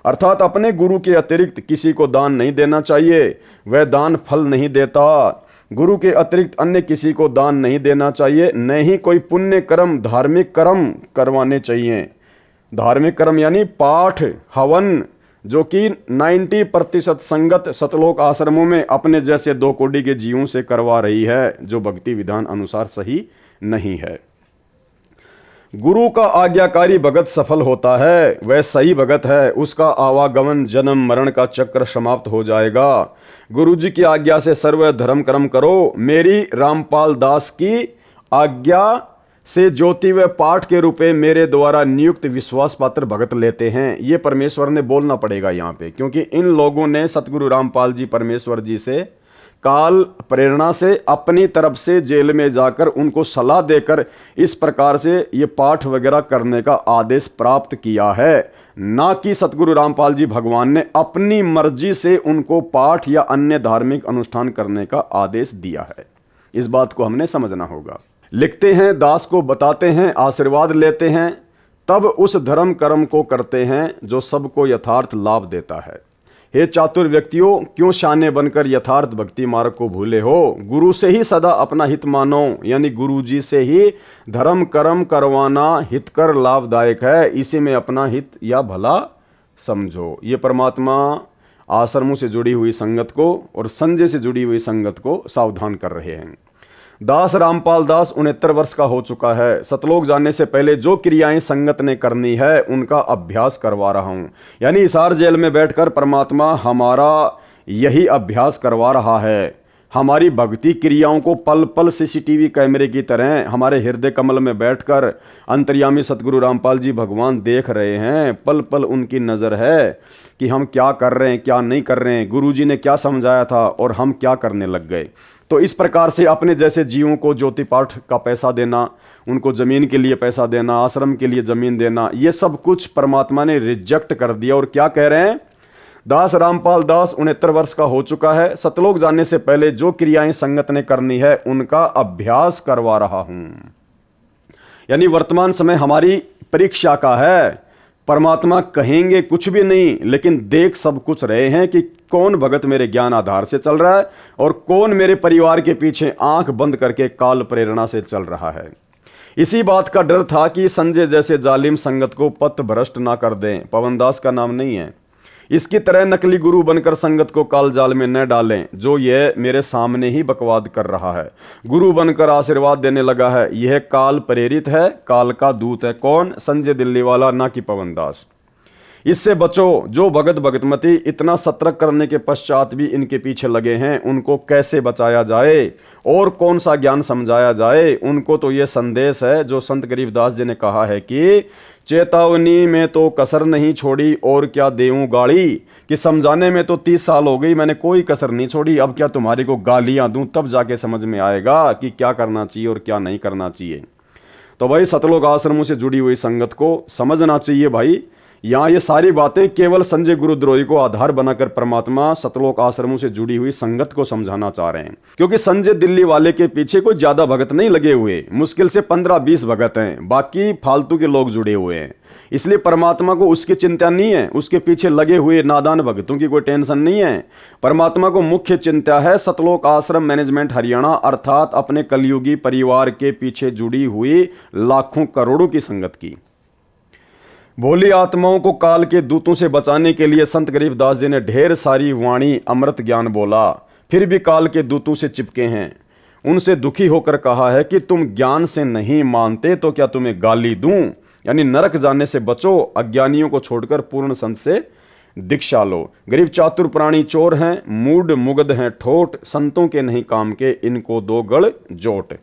अर्थात अपने गुरु के अतिरिक्त किसी को दान नहीं देना चाहिए, वह दान फल नहीं देता। गुरु के अतिरिक्त अन्य किसी को दान नहीं देना चाहिए, न ही कोई पुण्य कर्म, धार्मिक कर्म करवाने चाहिए। धार्मिक कर्म यानी पाठ, हवन, जो कि 90% संगत सतलोक आश्रमों में अपने जैसे 2 कोटि के जीवों से करवा रही है, जो भक्ति विधान अनुसार सही नहीं है। गुरु का आज्ञाकारी भगत सफल होता है, वह सही भगत है, उसका आवागमन जन्म मरण का चक्र समाप्त हो जाएगा। गुरु जी की आज्ञा से सर्व धर्म कर्म करो। मेरी रामपाल दास की आज्ञा से ज्योति व पाठ के रूपे मेरे द्वारा नियुक्त विश्वास पात्र भगत लेते हैं। ये परमेश्वर ने बोलना पड़ेगा यहाँ पे, क्योंकि इन लोगों ने सतगुरु रामपाल जी परमेश्वर जी से काल प्रेरणा से अपनी तरफ से जेल में जाकर उनको सलाह देकर इस प्रकार से ये पाठ वगैरह करने का आदेश प्राप्त किया है, ना कि सतगुरु रामपाल जी भगवान ने अपनी मर्जी से उनको पाठ या अन्य धार्मिक अनुष्ठान करने का आदेश दिया है। इस बात को हमने समझना होगा। लिखते हैं, दास को बताते हैं, आशीर्वाद लेते हैं, तब उस धर्म कर्म को करते हैं जो सबको यथार्थ लाभ देता है। हे चातुर व्यक्तियों, क्यों शाने बनकर यथार्थ भक्ति मार्ग को भूले हो? गुरु से ही सदा अपना हित मानो, यानी गुरु जी से ही धर्म कर्म करवाना हितकर लाभदायक है, इसी में अपना हित या भला समझो। ये परमात्मा आश्रमों से जुड़ी हुई संगत को और संजय से जुड़ी हुई संगत को सावधान कर रहे हैं। दास रामपाल दास 69 वर्ष का हो चुका है। सतलोक जाने से पहले जो क्रियाएं संगत ने करनी है उनका अभ्यास करवा रहा हूं। यानी हिसार जेल में बैठकर परमात्मा हमारा यही अभ्यास करवा रहा है। हमारी भक्ति क्रियाओं को पल पल सीसीटीवी कैमरे की तरह हमारे हृदय कमल में बैठकर अंतर्यामी सतगुरु रामपाल जी भगवान देख रहे हैं। पल पल उनकी नज़र है कि हम क्या कर रहे हैं, क्या नहीं कर रहे हैं, गुरु जी ने क्या समझाया था और हम क्या करने लग गए। तो इस प्रकार से अपने जैसे जीवों को ज्योति पाठ का पैसा देना, उनको ज़मीन के लिए पैसा देना, आश्रम के लिए ज़मीन देना, ये सब कुछ परमात्मा ने रिजेक्ट कर दिया। और क्या कह रहे हैं? दास रामपाल दास 69 वर्ष का हो चुका है। सतलोक जाने से पहले जो क्रियाएं संगत ने करनी है उनका अभ्यास करवा रहा हूं। यानी वर्तमान समय हमारी परीक्षा का है। परमात्मा कहेंगे कुछ भी नहीं, लेकिन देख सब कुछ रहे हैं कि कौन भगत मेरे ज्ञान आधार से चल रहा है और कौन मेरे परिवार के पीछे आंख बंद करके काल प्रेरणा से चल रहा है। इसी बात का डर था कि संजय जैसे जालिम संगत को पथ भ्रष्ट ना कर दें। पवनदास का नाम नहीं है। इसकी तरह नकली गुरु बनकर संगत को काल जाल में न डालें, जो यह मेरे सामने ही बकवाद कर रहा है। गुरु बनकर आशीर्वाद देने लगा है, यह काल प्रेरित है, काल का दूत है। कौन? संजय दिल्ली वाला, ना कि पवनदास। इससे बचो। जो भगत भगतमती इतना सतर्क करने के पश्चात भी इनके पीछे लगे हैं, उनको कैसे बचाया जाए और कौन सा ज्ञान समझाया जाए? उनको तो ये संदेश है जो संत गरीबदास जी ने कहा है कि चेतावनी में तो कसर नहीं छोड़ी और क्या देऊं गाली, कि समझाने में तो 30 साल हो गई, मैंने कोई कसर नहीं छोड़ी, अब क्या तुम्हारी को गालियां दूं, तब जाके समझ में आएगा कि क्या करना चाहिए और क्या नहीं करना चाहिए। तो भाई सतलोक आश्रमों से जुड़ी हुई संगत को समझना चाहिए भाई। यहाँ ये सारी बातें केवल संजय गुरुद्रोही को आधार बनाकर परमात्मा सतलोक आश्रमों से जुड़ी हुई संगत को समझाना चाह रहे हैं, क्योंकि संजय दिल्ली वाले के पीछे कोई ज्यादा भगत नहीं लगे हुए, मुश्किल से 15-20 भगत हैं, बाकी फालतू के लोग जुड़े हुए हैं। इसलिए परमात्मा को उसकी चिंता नहीं है, उसके पीछे लगे हुए नादान भक्तों की कोई टेंशन नहीं है। परमात्मा को मुख्य चिंता है सतलोक आश्रम मैनेजमेंट हरियाणा, अर्थात अपने कलयुगी परिवार के पीछे जुड़ी हुई लाखों करोड़ों की संगत की। भोली आत्माओं को काल के दूतों से बचाने के लिए संत गरीबदास जी ने ढेर सारी वाणी अमृत ज्ञान बोला, फिर भी काल के दूतों से चिपके हैं। उनसे दुखी होकर कहा है कि तुम ज्ञान से नहीं मानते तो क्या तुम्हें गाली दूं? यानी नरक जाने से बचो, अज्ञानियों को छोड़कर पूर्ण संत से दीक्षा लो। गरीब चातुर प्राणी चोर हैं, मूड मुगध हैं ठोट, संतों के नहीं काम के, इनको दो गढ़ जोट।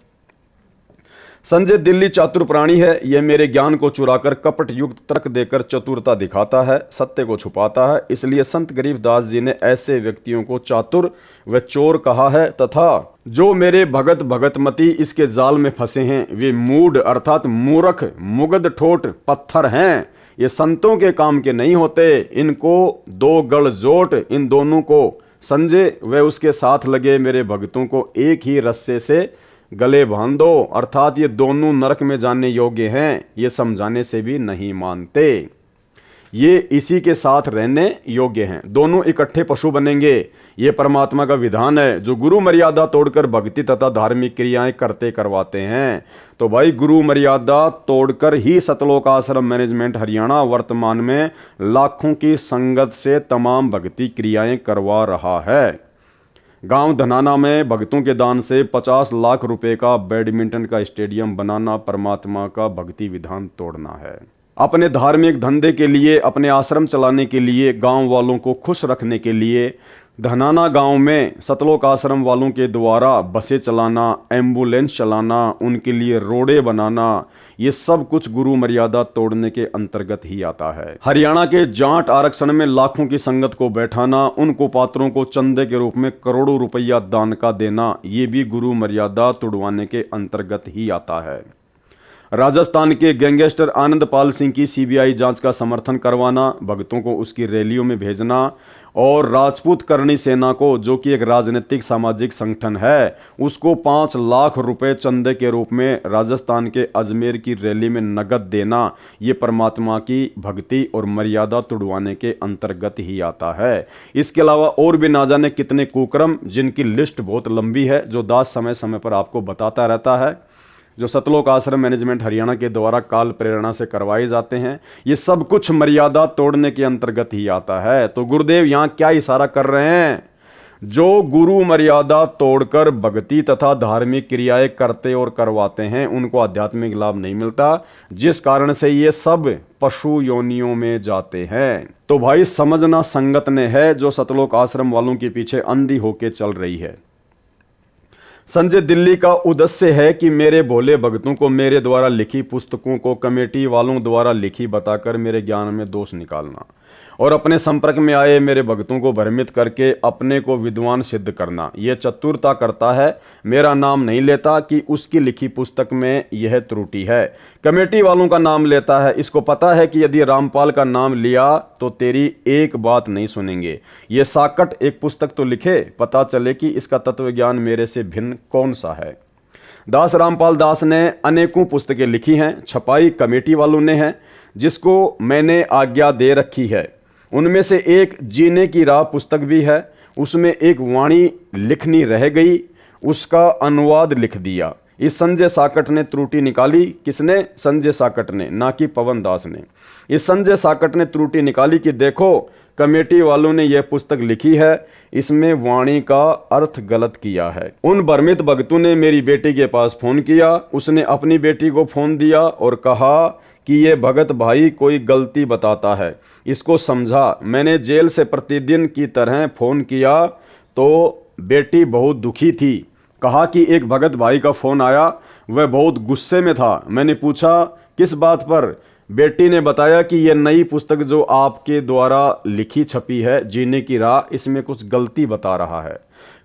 संजय दिल्ली चातुर प्राणी है, यह मेरे ज्ञान को चुराकर कपट युक्त तर्क देकर चतुरता दिखाता है, सत्य को छुपाता है। इसलिए संत गरीबदास जी ने ऐसे व्यक्तियों को चातुर व चोर कहा है, तथा जो मेरे भगत भगतमती इसके जाल में फंसे हैं वे मूढ़ अर्थात मूर्ख मुगध ठोट पत्थर हैं, ये संतों के काम के नहीं होते, इनको दो गढ़ जोट। इन दोनों को, संजय व उसके साथ लगे मेरे भक्तों को, एक ही रस्से से गले बांध दो, अर्थात ये दोनों नरक में जाने योग्य हैं, ये समझाने से भी नहीं मानते, ये इसी के साथ रहने योग्य हैं, दोनों इकट्ठे पशु बनेंगे। ये परमात्मा का विधान है जो गुरु मर्यादा तोड़कर भक्ति तथा धार्मिक क्रियाएं करते करवाते हैं। तो भाई गुरु मर्यादा तोड़कर ही सतलोक आश्रम मैनेजमेंट हरियाणा वर्तमान में लाखों की संगत से तमाम भक्ति क्रियाएं करवा रहा है। गांव धनाना में भक्तों के दान से 50 लाख रुपए का बैडमिंटन का स्टेडियम बनाना परमात्मा का भक्ति विधान तोड़ना है। अपने धार्मिक धंधे के लिए, अपने आश्रम चलाने के लिए, गांव वालों को खुश रखने के लिए धनाना गांव में सतलोक आश्रम वालों के द्वारा बसें चलाना, एम्बुलेंस चलाना, उनके लिए रोडे बनाना, ये सब कुछ गुरु मर्यादा तोड़ने के अंतर्गत ही आता है। हरियाणा के जाट आरक्षण में लाखों की संगत को बैठाना, उनको पात्रों को चंदे के रूप में करोड़ों रुपया दान का देना, ये भी गुरु मर्यादा तोड़वाने के अंतर्गत ही आता है। राजस्थान के गैंगस्टर आनंदपाल सिंह की सीबीआई जांच का समर्थन करवाना, भक्तों को उसकी रैलियों में भेजना, और राजपूत करणी सेना को, जो कि एक राजनीतिक सामाजिक संगठन है, उसको 5 लाख रुपए चंदे के रूप में राजस्थान के अजमेर की रैली में नगद देना, ये परमात्मा की भक्ति और मर्यादा तुड़वाने के अंतर्गत ही आता है। इसके अलावा और भी ना जाने कितने कुकर्म, जिनकी लिस्ट बहुत लंबी है, जो दास समय समय पर आपको बताता रहता है, जो सतलोक आश्रम मैनेजमेंट हरियाणा के द्वारा काल प्रेरणा से करवाए जाते हैं, ये सब कुछ मर्यादा तोड़ने के अंतर्गत ही आता है। तो गुरुदेव यहाँ क्या इशारा कर रहे हैं? जो गुरु मर्यादा तोड़कर भक्ति तथा धार्मिक क्रियाएं करते और करवाते हैं, उनको आध्यात्मिक लाभ नहीं मिलता, जिस कारण से ये सब पशु योनियों में जाते हैं। तो भाई समझना संगत ने है जो सतलोक आश्रम वालों के पीछे अंधी होके चल रही है। संजय दिल्ली का उद्देश्य है कि मेरे भोले भक्तों को मेरे द्वारा लिखी पुस्तकों को कमेटी वालों द्वारा लिखी बताकर मेरे ज्ञान में दोष निकालना और अपने संपर्क में आए मेरे भक्तों को भ्रमित करके अपने को विद्वान सिद्ध करना। यह चतुरता करता है, मेरा नाम नहीं लेता कि उसकी लिखी पुस्तक में यह त्रुटि है, कमेटी वालों का नाम लेता है। इसको पता है कि यदि रामपाल का नाम लिया तो तेरी एक बात नहीं सुनेंगे। ये साकट एक पुस्तक तो लिखे, पता चले कि इसका तत्व ज्ञान मेरे से भिन्न कौन सा है। दास रामपाल दास ने अनेकों पुस्तकें लिखी हैं, छपाई कमेटी वालों ने है, जिसको मैंने आज्ञा दे रखी है। उनमें से एक जीने की राह पुस्तक भी है, उसमें एक वाणी लिखनी रह गई, उसका अनुवाद लिख दिया। इस संजय साकट ने त्रुटि निकाली। किसने? संजय साकट ने, ना कि पवन दास ने। इस संजय साकट ने त्रुटि निकाली कि देखो कमेटी वालों ने यह पुस्तक लिखी है, इसमें वाणी का अर्थ गलत किया है। उन भ्रमित भक्तों ने मेरी बेटी के पास फोन किया, उसने अपनी बेटी को फोन दिया और कहा कि ये भगत भाई कोई गलती बताता है, इसको समझा। मैंने जेल से प्रतिदिन की तरह फोन किया तो बेटी बहुत दुखी थी। कहा कि एक भगत भाई का फोन आया, वह बहुत गुस्से में था। मैंने पूछा किस बात पर? बेटी ने बताया कि यह नई पुस्तक जो आपके द्वारा लिखी छपी है, जीने की राह, इसमें कुछ गलती बता रहा है।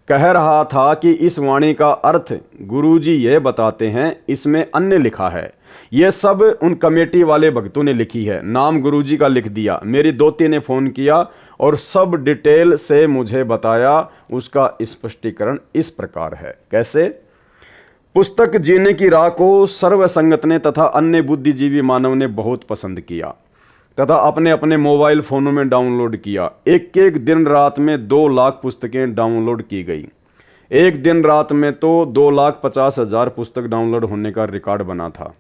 कह रहा था कि इस वाणी का अर्थ गुरुजी ये बताते हैं, इसमें अन्य लिखा है। यह सब उन कमेटी वाले भक्तों ने लिखी है, नाम गुरुजी का लिख दिया। मेरी दोती ने फोन किया और सब डिटेल से मुझे बताया। उसका स्पष्टीकरण इस प्रकार है। कैसे? पुस्तक जीने की राह को सर्व संगत ने तथा अन्य बुद्धिजीवी मानव ने बहुत पसंद किया तथा अपने अपने मोबाइल फोनों में डाउनलोड किया। एक एक दिन रात में 2 लाख पुस्तकें डाउनलोड की गई। एक दिन रात में तो 2,50,000 पुस्तक डाउनलोड होने का रिकॉर्ड बना था।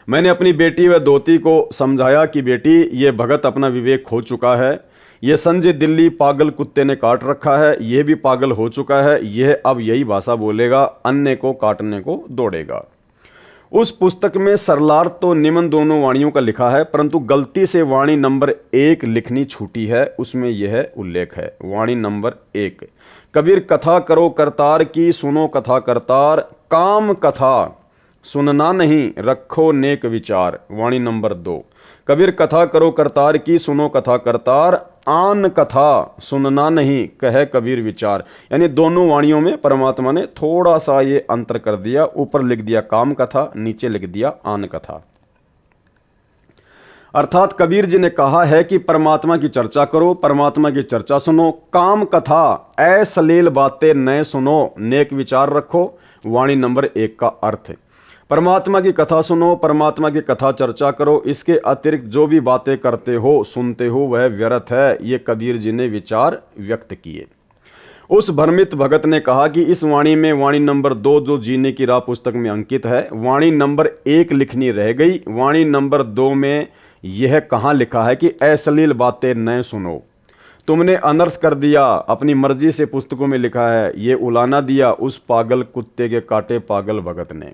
मैंने अपनी बेटी व दोती को समझाया कि बेटी, ये भगत अपना विवेक खो चुका है, यह संजय दिल्ली पागल कुत्ते ने काट रखा है, यह भी पागल हो चुका है, यह अब यही भाषा बोलेगा, अन्य को काटने को दौड़ेगा। उस पुस्तक में सरलार्थ तो निम्न दोनों वाणियों का लिखा है, परंतु गलती से वाणी नंबर 1 लिखनी छूटी है। उसमें यह उल्लेख है, वाणी नंबर 1, कबीर कथा करो करतार की, सुनो कथा करतार, काम कथा सुनना नहीं रखो नेक विचार। वाणी नंबर 2, कबीर कथा करो करतार की, सुनो कथा करतार, आन कथा सुनना नहीं कहे कबीर विचार। यानी दोनों वाणियों में परमात्मा ने थोड़ा सा ये अंतर कर दिया, ऊपर लिख दिया काम कथा, नीचे लिख दिया आन कथा। अर्थात कबीर जी ने कहा है कि परमात्मा की चर्चा करो, परमात्मा की चर्चा सुनो, काम कथा अश्लील बातें न सुनो, नेक विचार रखो। वाणी नंबर 1 का अर्थ है परमात्मा की कथा सुनो, परमात्मा की कथा चर्चा करो, इसके अतिरिक्त जो भी बातें करते हो सुनते हो वह व्यर्थ है। ये कबीर जी ने विचार व्यक्त किए। उस भ्रमित भगत ने कहा कि इस वाणी में वाणी नंबर 2 जो जीने की राह पुस्तक में अंकित है, वाणी नंबर 1 लिखनी रह गई। वाणी नंबर 2 में यह कहाँ लिखा है कि अश्लील बातें न सुनो। तुमने अनर्थ कर दिया, अपनी मर्जी से पुस्तकों में लिखा है, ये उलाना दिया उस पागल कुत्ते के काटे पागल भगत ने।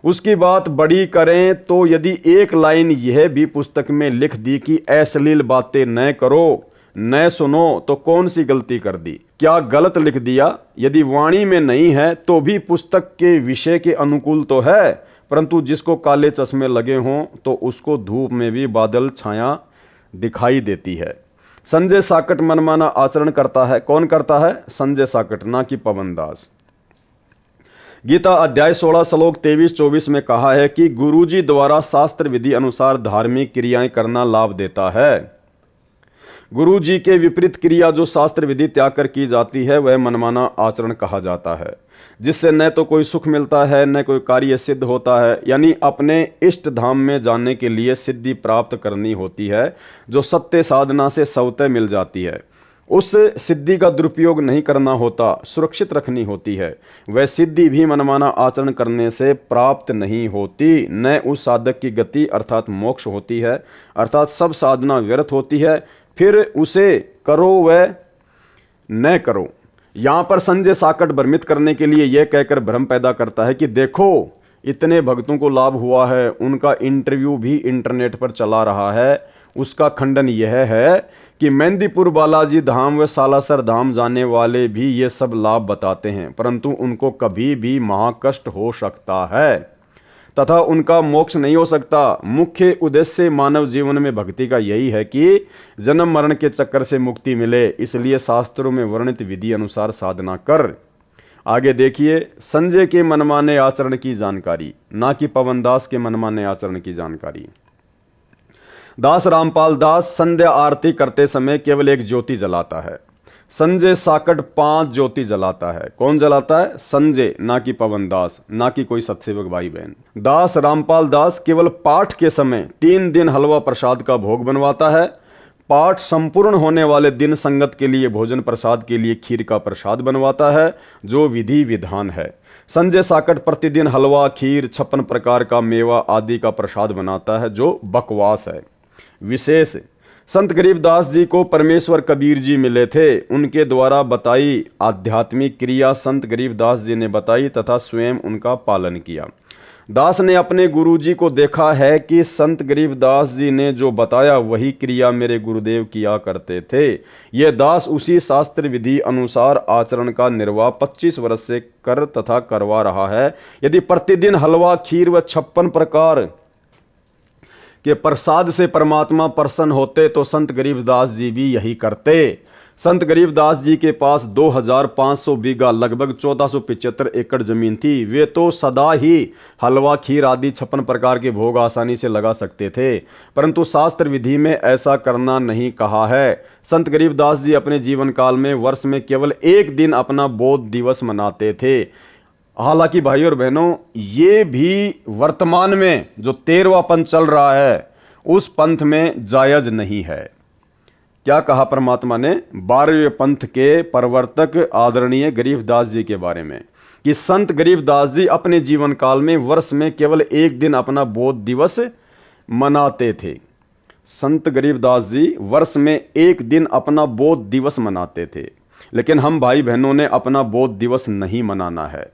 उसकी बात बड़ी करें तो यदि एक लाइन यह भी पुस्तक में लिख दी कि अश्लील बातें न करो न सुनो, तो कौन सी गलती कर दी, क्या गलत लिख दिया? यदि वाणी में नहीं है तो भी पुस्तक के विषय के अनुकूल तो है, परंतु जिसको काले चश्मे लगे हों तो उसको धूप में भी बादल छाया दिखाई देती है। संजय साकट मनमाना आचरण करता है। कौन करता है? संजय साकट, ना कि पवन दास। गीता अध्याय 16 श्लोक 23-24 में कहा है कि गुरुजी द्वारा शास्त्र विधि अनुसार धार्मिक क्रियाएं करना लाभ देता है। गुरु जी के विपरीत क्रिया जो शास्त्र विधि त्याग कर की जाती है वह मनमाना आचरण कहा जाता है, जिससे न तो कोई सुख मिलता है न कोई कार्य सिद्ध होता है। यानी अपने इष्ट धाम में जाने के लिए सिद्धि प्राप्त करनी होती है, जो सत्य साधना से स्वतः मिल जाती है। उस सिद्धि का दुरुपयोग नहीं करना होता, सुरक्षित रखनी होती है। वह सिद्धि भी मनमाना आचरण करने से प्राप्त नहीं होती, न उस साधक की गति अर्थात मोक्ष होती है, अर्थात सब साधना व्यर्थ होती है। फिर उसे करो व न करो। यहाँ पर संजय साकट भ्रमित करने के लिए यह कहकर भ्रम पैदा करता है कि देखो इतने भक्तों को लाभ हुआ है, उनका इंटरव्यू भी इंटरनेट पर चला रहा है। उसका खंडन यह है कि मेहंदीपुर बालाजी धाम व सालासर धाम जाने वाले भी ये सब लाभ बताते हैं, परंतु उनको कभी भी महाकष्ट हो सकता है तथा उनका मोक्ष नहीं हो सकता। मुख्य उद्देश्य मानव जीवन में भक्ति का यही है कि जन्म मरण के चक्कर से मुक्ति मिले, इसलिए शास्त्रों में वर्णित विधि अनुसार साधना कर। आगे देखिए संजय के मनमाने आचरण की जानकारी, ना कि पवन दास के मनमाने आचरण की जानकारी। दास रामपाल दास संध्या आरती करते समय केवल एक ज्योति जलाता है। संजय साकट 5 ज्योति जलाता है। कौन जलाता है? संजय, ना कि पवन दास, ना कि कोई सत्सेवक भाई बहन। दास रामपाल दास केवल पाठ के समय 3 दिन हलवा प्रसाद का भोग बनवाता है। पाठ संपूर्ण होने वाले दिन संगत के लिए भोजन प्रसाद के लिए खीर का प्रसाद बनवाता है, जो विधि विधान है। संजय साकट प्रतिदिन हलवा, खीर, 56 प्रकार का मेवा आदि का प्रसाद बनाता है, जो बकवास है। विशेष संत गरीबदास जी को परमेश्वर कबीर जी मिले थे, उनके द्वारा बताई आध्यात्मिक क्रिया संत गरीबदास जी ने बताई तथा स्वयं उनका पालन किया। दास ने अपने गुरु जी को देखा है कि संत गरीबदास जी ने जो बताया वही क्रिया मेरे गुरुदेव किया करते थे। यह दास उसी शास्त्र विधि अनुसार आचरण का निर्वाह 25 वर्ष से कर तथा करवा रहा है। यदि प्रतिदिन हलवा, खीर व 56 प्रकार के प्रसाद से परमात्मा प्रसन्न होते तो संत गरीबदास जी भी यही करते। संत गरीबदास जी के पास 2500 बीघा लगभग 1475 एकड़ जमीन थी। वे तो सदा ही हलवा, खीर आदि 56 प्रकार के भोग आसानी से लगा सकते थे, परंतु शास्त्र विधि में ऐसा करना नहीं कहा है। संत गरीबदास जी अपने जीवन काल में वर्ष में केवल एक दिन अपना बोध दिवस मनाते थे। हालांकि भाई और बहनों, ये भी वर्तमान में जो 13वां पंथ चल रहा है उस पंथ में जायज नहीं है। क्या कहा परमात्मा ने 12वें पंथ के प्रवर्तक आदरणीय गरीबदास जी के बारे में कि संत गरीबदास जी अपने जीवन काल में वर्ष में केवल एक दिन अपना बोध दिवस मनाते थे। संत गरीबदास जी वर्ष में एक दिन अपना बोध दिवस मनाते थे, लेकिन हम भाई बहनों ने अपना बोध दिवस नहीं मनाना है।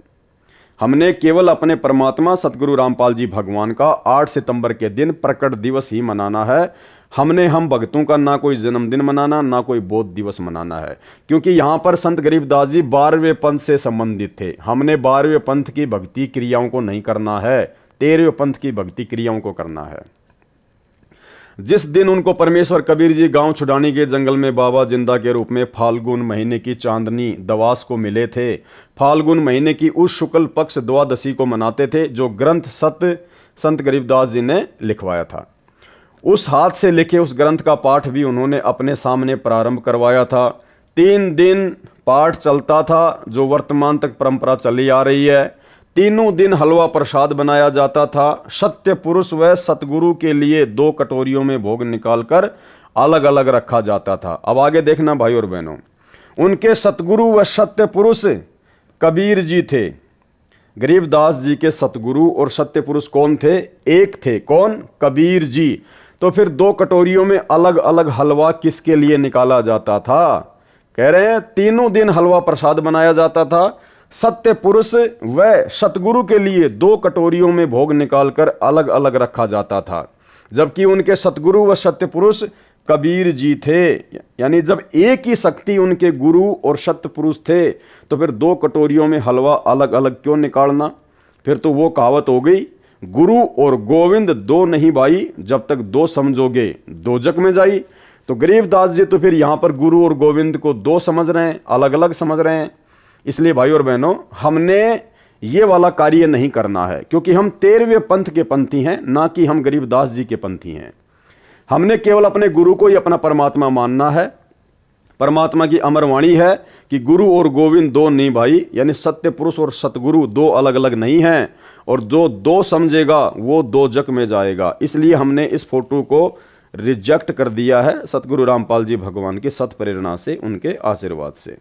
हमने केवल अपने परमात्मा सतगुरु रामपाल जी भगवान का 8 सितंबर के दिन प्रकट दिवस ही मनाना है। हम भक्तों का ना कोई जन्मदिन मनाना, ना कोई बोध दिवस मनाना है, क्योंकि यहाँ पर संत गरीबदास जी 12वें पंथ से संबंधित थे। हमने 12वें पंथ की भक्ति क्रियाओं को नहीं करना है, 13वें पंथ की भक्ति क्रियाओं को करना है। जिस दिन उनको परमेश्वर कबीर जी गांव छुड़ानी के जंगल में बाबा जिंदा के रूप में फाल्गुन महीने की चांदनी दवास को मिले थे, फाल्गुन महीने की उस शुक्ल पक्ष द्वादशी को मनाते थे, जो ग्रंथ संत गरीबदास जी ने लिखवाया था। उस हाथ से लिखे उस ग्रंथ का पाठ भी उन्होंने अपने सामने प्रारंभ करवाया था। 3 दिन पाठ चलता था, जो वर्तमान तक परंपरा चली आ रही है। तीनों दिन हलवा प्रसाद बनाया जाता था। सत्य पुरुष व सतगुरु के लिए 2 कटोरियों में भोग निकालकर अलग अलग रखा जाता था। अब आगे देखना भाई और बहनों, उनके सतगुरु व सत्य पुरुष कबीर जी थे। गरीबदास जी के सतगुरु और सत्य पुरुष कौन थे? एक थे। कौन? कबीर जी। तो फिर 2 कटोरियों में अलग अलग हलवा किसके लिए निकाला जाता था? कह रहे हैं तीनों दिन हलवा प्रसाद बनाया जाता था। सत्य पुरुष व सतगुरु के लिए 2 कटोरियों में भोग निकालकर अलग अलग रखा जाता था, जबकि उनके सतगुरु व सत्य पुरुष कबीर जी थे। यानी जब एक ही शक्ति उनके गुरु और सत्य पुरुष थे, तो फिर 2 कटोरियों में हलवा अलग अलग क्यों निकालना? फिर तो वो कहावत हो गई, गुरु और गोविंद 2 नहीं भाई, जब तक 2 समझोगे दोजक में जाई। तो गरीबदास जी तो फिर यहां पर गुरु और गोविंद को 2 समझ रहे हैं, अलग अलग समझ रहे हैं। इसलिए भाई और बहनों, हमने ये वाला कार्य नहीं करना है, क्योंकि हम 13वें पंथ के पंथी हैं, ना कि हम गरीबदास जी के पंथी हैं। हमने केवल अपने गुरु को ही अपना परमात्मा मानना है। परमात्मा की अमर वाणी है कि गुरु और गोविंद 2 नहीं भाई, यानी सत्य पुरुष और सतगुरु 2 अलग अलग नहीं हैं, और जो 2 समझेगा वो दोजक में जाएगा। इसलिए हमने इस फोटो को रिजेक्ट कर दिया है सतगुरु रामपाल जी भगवान की सत प्रेरणा से, उनके आशीर्वाद से।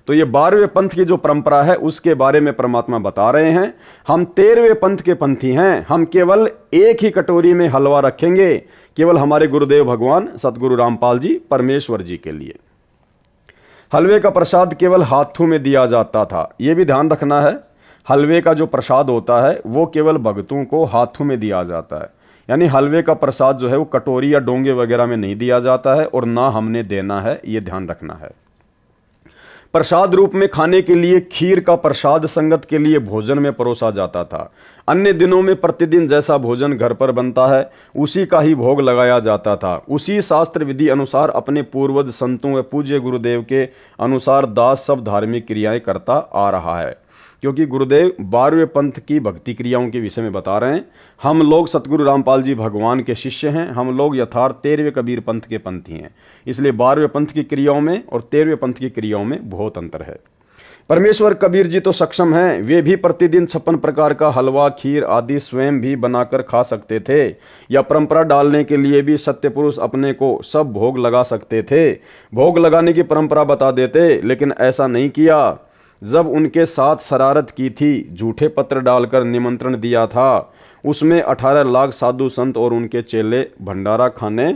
तो ये 12वें पंथ की जो परंपरा है उसके बारे में परमात्मा बता रहे हैं। हम 13वें पंथ के पंथी हैं। हम केवल एक ही कटोरी में हलवा रखेंगे, केवल हमारे गुरुदेव भगवान सतगुरु रामपाल जी परमेश्वर जी के लिए। हलवे का प्रसाद केवल हाथों में दिया जाता था, ये भी ध्यान रखना है। हलवे का जो प्रसाद होता है वो केवल भक्तों को हाथों में दिया जाता है, यानी हलवे का प्रसाद जो है वो कटोरी या डोंगे वगैरह में नहीं दिया जाता है, और ना हमने देना है, ये ध्यान रखना है। प्रसाद रूप में खाने के लिए खीर का प्रसाद संगत के लिए भोजन में परोसा जाता था। अन्य दिनों में प्रतिदिन जैसा भोजन घर पर बनता है उसी का ही भोग लगाया जाता था। उसी शास्त्र विधि अनुसार अपने पूर्वज संतों व पूज्य गुरुदेव के अनुसार दास सब धार्मिक क्रियाएं करता आ रहा है। क्योंकि गुरुदेव 12वें पंथ की भक्ति क्रियाओं के विषय में बता रहे हैं। हम लोग सतगुरु रामपाल जी भगवान के शिष्य हैं, हम लोग यथार्थ 13वें कबीर पंथ के पंथी हैं। इसलिए 12वें पंथ की क्रियाओं में और 13वें पंथ की क्रियाओं में बहुत अंतर है। परमेश्वर कबीर जी तो सक्षम हैं, वे भी प्रतिदिन 56 प्रकार का हलवा खीर आदि स्वयं भी बनाकर खा सकते थे, या परंपरा डालने के लिए भी सत्य पुरुष अपने को सब भोग लगा सकते थे। भोग लगाने की परंपरा बता देते, लेकिन ऐसा नहीं किया। जब उनके साथ शरारत की थी, झूठे पत्र डालकर निमंत्रण दिया था, उसमें 18 लाख साधु संत और उनके चेले भंडारा खाने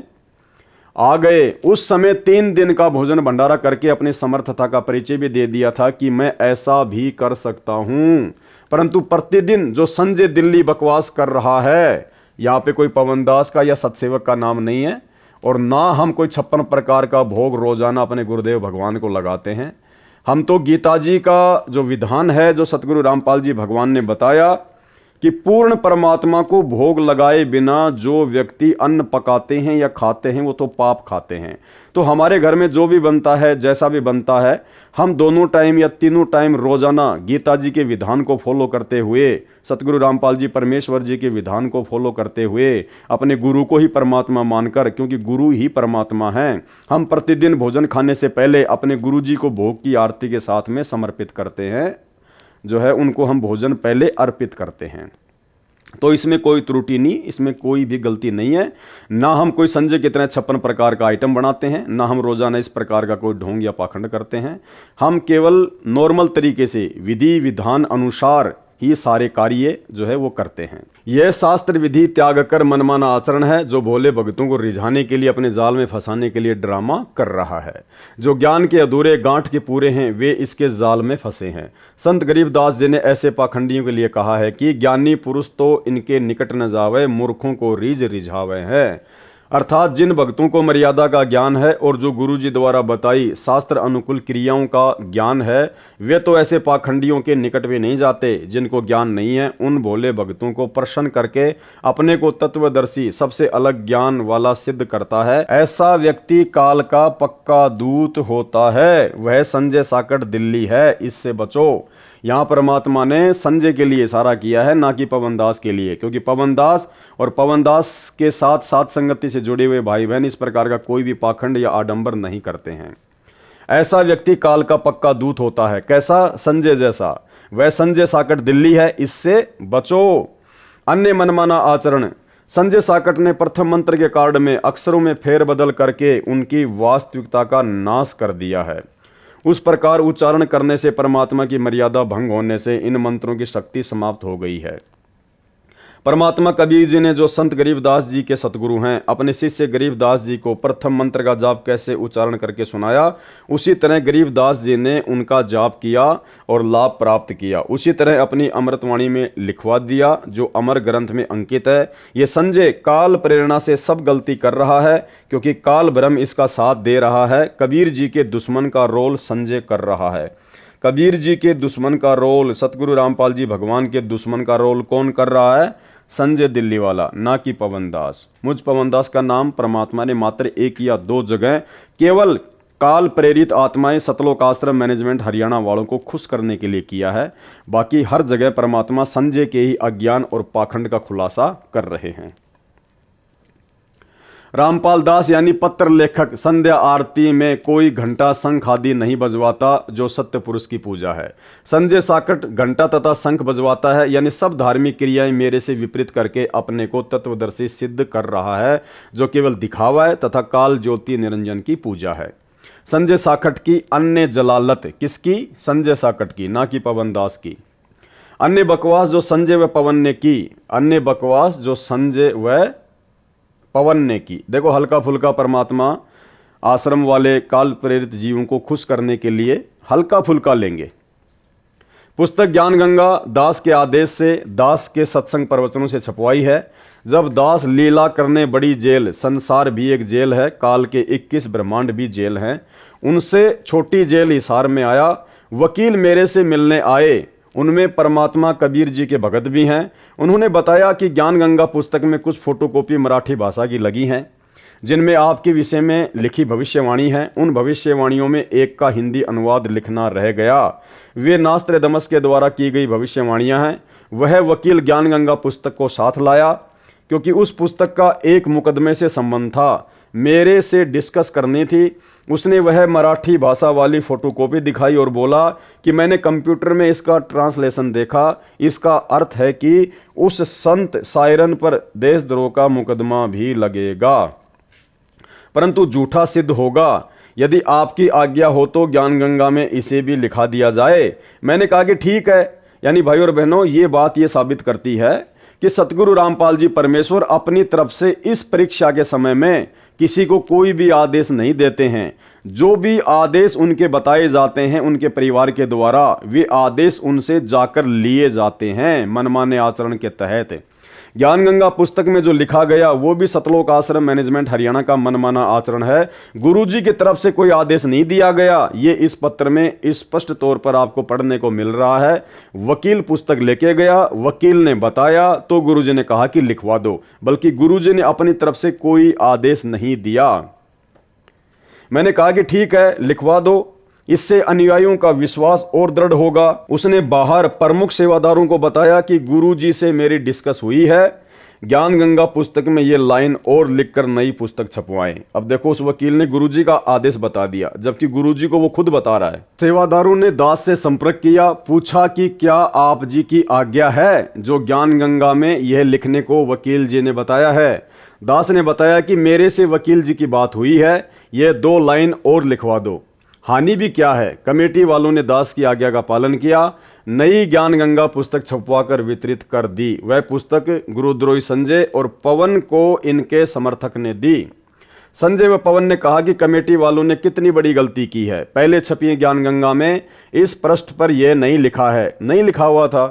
आ गए। उस समय 3 दिन का भोजन भंडारा करके अपनी समर्थता का परिचय भी दे दिया था कि मैं ऐसा भी कर सकता हूं। परंतु प्रतिदिन जो संजय दिल्ली बकवास कर रहा है, यहाँ पे कोई पवनदास का या सतसेवक का नाम नहीं है, और ना हम कोई 56 प्रकार का भोग रोजाना अपने गुरुदेव भगवान को लगाते हैं। हम तो गीता जी का जो विधान है, जो सतगुरु रामपाल जी भगवान ने बताया कि पूर्ण परमात्मा को भोग लगाए बिना जो व्यक्ति अन्न पकाते हैं या खाते हैं वो तो पाप खाते हैं। तो हमारे घर में जो भी बनता है, जैसा भी बनता है, हम दोनों टाइम या तीनों टाइम रोजाना गीता जी के विधान को फॉलो करते हुए, सतगुरु रामपाल जी परमेश्वर जी के विधान को फॉलो करते हुए, अपने गुरु को ही परमात्मा मानकर, क्योंकि गुरु ही परमात्मा हैं, हम प्रतिदिन भोजन खाने से पहले अपने गुरु जी को भोग की आरती के साथ में समर्पित करते हैं, जो है उनको हम भोजन पहले अर्पित करते हैं। तो इसमें कोई त्रुटि नहीं, इसमें कोई भी गलती नहीं है। ना हम कोई संजय की तरह 56 प्रकार का आइटम बनाते हैं, ना हम रोजाना इस प्रकार का कोई ढोंग या पाखंड करते हैं। हम केवल नॉर्मल तरीके से विधि विधान अनुसार ही सारे कार्य जो है वो करते हैं। यह शास्त्र विधि त्याग कर मनमाना आचरण है जो भोले भक्तों को रिझाने के लिए, अपने जाल में फंसाने के लिए ड्रामा कर रहा है। जो ज्ञान के अधूरे गांठ के पूरे हैं वे इसके जाल में फंसे हैं। संत गरीबदास जी ने ऐसे पाखंडियों के लिए कहा है कि ज्ञानी पुरुष तो इनके निकट न जावे, मूर्खों को रीझ रिझावे है। अर्थात जिन भक्तों को मर्यादा का ज्ञान है और जो गुरु जी द्वारा बताई शास्त्र अनुकूल क्रियाओं का ज्ञान है, वे तो ऐसे पाखंडियों के निकट भी नहीं जाते। जिनको ज्ञान नहीं है उन भोले भक्तों को प्रसन्न करके अपने को तत्वदर्शी, सबसे अलग ज्ञान वाला सिद्ध करता है। ऐसा व्यक्ति काल का पक्का दूत होता है। वह संजय साकट दिल्ली है, इससे बचो। यहाँ परमात्मा ने संजय के लिए इशारा किया है, ना कि पवनदास के लिए, क्योंकि पवनदास और पवनदास के साथ साथ संगति से जुड़े हुए भाई बहन इस प्रकार का कोई भी पाखंड या आडंबर नहीं करते हैं। ऐसा व्यक्ति काल का पक्का दूत होता है। कैसा? संजय जैसा। वह संजय साकट दिल्ली है, इससे बचो। अन्य मनमाना आचरण। संजय साकट ने प्रथम मंत्र के कार्ड में अक्षरों में फेरबदल करके उनकी वास्तविकता का नाश कर दिया है। उस प्रकार उच्चारण करने से परमात्मा की मर्यादा भंग होने से इन मंत्रों की शक्ति समाप्त हो गई है। परमात्मा कबीर जी ने जो संत गरीबदास जी के सतगुरु हैं, अपने शिष्य गरीबदास जी को प्रथम मंत्र का जाप कैसे उच्चारण करके सुनाया, उसी तरह गरीबदास जी ने उनका जाप किया और लाभ प्राप्त किया। उसी तरह अपनी अमृतवाणी में लिखवा दिया जो अमर ग्रंथ में अंकित है। ये संजय काल प्रेरणा से सब गलती कर रहा है क्योंकि काल ब्रह्म इसका साथ दे रहा है। कबीर जी के दुश्मन का रोल संजय कर रहा है। कबीर जी के दुश्मन का रोल, सतगुरु रामपाल जी भगवान के दुश्मन का रोल कौन कर रहा है? संजय दिल्ली वाला, ना कि पवनदास। मुझ पवनदास का नाम परमात्मा ने मात्र 1 या 2 जगह केवल काल प्रेरित आत्माएं सतलोक आश्रम मैनेजमेंट हरियाणा वालों को खुश करने के लिए किया है। बाकी हर जगह परमात्मा संजय के ही अज्ञान और पाखंड का खुलासा कर रहे हैं। रामपाल दास यानी पत्र लेखक संध्या आरती में कोई घंटा शंख आदि नहीं बजवाता जो सत्य पुरुष की पूजा है। संजय साकट घंटा तथा शंख बजवाता है, यानी सब धार्मिक क्रियाएं मेरे से विपरीत करके अपने को तत्वदर्शी सिद्ध कर रहा है, जो केवल दिखावा है तथा काल ज्योति निरंजन की पूजा है। संजय साकट की अन्य जलालत। किसकी? संजय साकट की, ना कि पवन दास की। अन्य बकवास जो संजय व पवन ने की, अन्य बकवास जो संजय व पवन ने की। देखो, हल्का फुल्का परमात्मा आश्रम वाले काल प्रेरित जीवों को खुश करने के लिए हल्का फुल्का लेंगे। पुस्तक ज्ञान गंगा दास के आदेश से दास के सत्संग प्रवचनों से छपवाई है। जब दास लीला करने बड़ी जेल, संसार भी एक जेल है, काल के 21 ब्रह्मांड भी जेल हैं, उनसे छोटी जेल हिसार में आया। वकील मेरे से मिलने आए, उनमें परमात्मा कबीर जी के भगत भी हैं। उन्होंने बताया कि ज्ञान गंगा पुस्तक में कुछ फोटोकॉपी मराठी भाषा की लगी हैं जिनमें आपके विषय में लिखी भविष्यवाणी है। उन भविष्यवाणियों में एक का हिंदी अनुवाद लिखना रह गया। वे नास्त्रदमस के द्वारा की गई भविष्यवाणियां हैं। वह वकील ज्ञान गंगा पुस्तक को साथ लाया क्योंकि उस पुस्तक का एक मुकदमे से संबंध था, मेरे से डिस्कस करनी थी। उसने वह मराठी भाषा वाली फोटोकॉपी दिखाई और बोला कि मैंने कंप्यूटर में इसका ट्रांसलेशन देखा, इसका अर्थ है कि उस संत सायरन पर देशद्रोह का मुकदमा भी लगेगा, परंतु झूठा सिद्ध होगा। यदि आपकी आज्ञा हो तो ज्ञान गंगा में इसे भी लिखा दिया जाए। मैंने कहा कि ठीक है। यानी भाई और बहनों, ये बात ये साबित करती है कि सतगुरु रामपाल जी परमेश्वर अपनी तरफ से इस परीक्षा के समय में किसी को कोई भी आदेश नहीं देते हैं। जो भी आदेश उनके बताए जाते हैं उनके परिवार के द्वारा, वे आदेश उनसे जाकर लिए जाते हैं मनमाने आचरण के तहत। ज्ञान गंगा पुस्तक में जो लिखा गया वो भी सतलोक आश्रम मैनेजमेंट हरियाणा का मनमाना आचरण है। गुरुजी की तरफ से कोई आदेश नहीं दिया गया। ये इस पत्र में स्पष्ट तौर पर आपको पढ़ने को मिल रहा है। वकील पुस्तक लेके गया, वकील ने बताया तो गुरुजी ने कहा कि लिखवा दो, बल्कि गुरुजी ने अपनी तरफ से कोई आदेश नहीं दिया। मैंने कहा कि ठीक है, लिखवा दो, इससे अनुयायियों का विश्वास और दृढ़ होगा। उसने बाहर प्रमुख सेवादारों को बताया कि गुरुजी से मेरी डिस्कस हुई है, ज्ञान गंगा पुस्तक में ये लाइन और लिखकर नई पुस्तक छपवाएं। अब देखो, उस वकील ने गुरुजी का आदेश बता दिया, जबकि गुरुजी को वो खुद बता रहा है। सेवादारों ने दास से संपर्क किया, पूछा कि क्या आप जी की आज्ञा है जो ज्ञान गंगा में यह लिखने को वकील जी ने बताया है। दास ने बताया कि मेरे से वकील जी की बात हुई है, ये 2 लाइन और लिखवा दो। हानि भी क्या है। कमेटी वालों ने दास की आज्ञा का पालन किया। नई ज्ञान गंगा पुस्तक छपवाकर वितरित कर दी। वह पुस्तक गुरुद्रोही संजय और पवन को इनके समर्थक ने दी। संजय व पवन ने कहा कि कमेटी वालों ने कितनी बड़ी गलती की है। पहले छपी ज्ञान गंगा में इस पृष्ठ पर यह नहीं लिखा है, नहीं लिखा हुआ था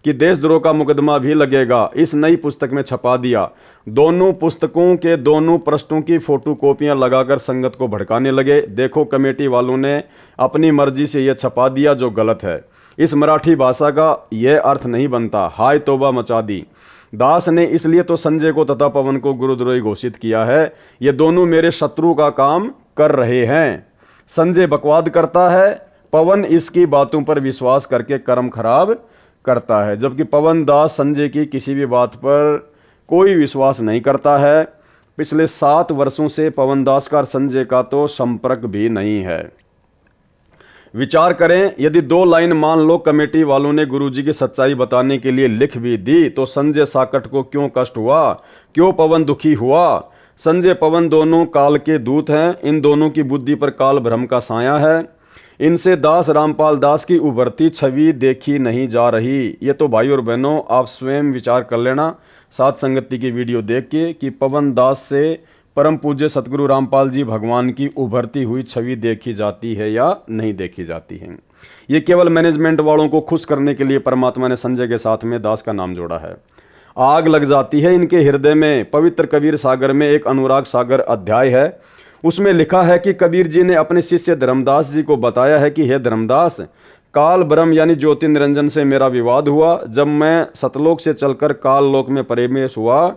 कि देशद्रोह का मुकदमा भी लगेगा। इस नई पुस्तक में छपा दिया। दोनों पुस्तकों के दोनों पृष्ठों की फोटोकॉपियां लगाकर संगत को भड़काने लगे। देखो, कमेटी वालों ने अपनी मर्जी से यह छपा दिया जो गलत है। इस मराठी भाषा का यह अर्थ नहीं बनता। हाय तौबा मचा दी। दास ने इसलिए तो संजय को तथा पवन को गुरुद्रोही घोषित किया है। ये दोनों मेरे शत्रु का काम कर रहे हैं। संजय बकवाद करता है, पवन इसकी बातों पर विश्वास करके कर्म खराब करता है। जबकि पवन दास संजय की किसी भी बात पर कोई विश्वास नहीं करता है। पिछले 7 वर्षों से पवन दास का और संजय का तो संपर्क भी नहीं है। विचार करें, यदि 2 लाइन मान लो कमेटी वालों ने गुरुजी की सच्चाई बताने के लिए लिख भी दी तो संजय साकट को क्यों कष्ट हुआ, क्यों पवन दुखी हुआ? संजय पवन दोनों काल के दूत हैं। इन दोनों की बुद्धि पर काल भ्रम का साया है। इनसे दास रामपाल दास की उभरती छवि देखी नहीं जा रही। ये तो भाई और बहनों, आप स्वयं विचार कर लेना सात संगति की वीडियो देख के कि पवन दास से परम पूज्य सतगुरु रामपाल जी भगवान की उभरती हुई छवि देखी जाती है या नहीं देखी जाती है। ये केवल मैनेजमेंट वालों को खुश करने के लिए परमात्मा ने संजय के साथ में दास का नाम जोड़ा है। आग लग जाती है इनके हृदय में। पवित्र कबीर सागर में एक अनुराग सागर अध्याय है। उसमें लिखा है कि कबीर जी ने अपने शिष्य धर्मदास जी को बताया है कि हे धर्मदास, काल ब्रह्म यानी ज्योति निरंजन से मेरा विवाद हुआ। जब मैं सतलोक से चलकर काल लोक में प्रवेश हुआ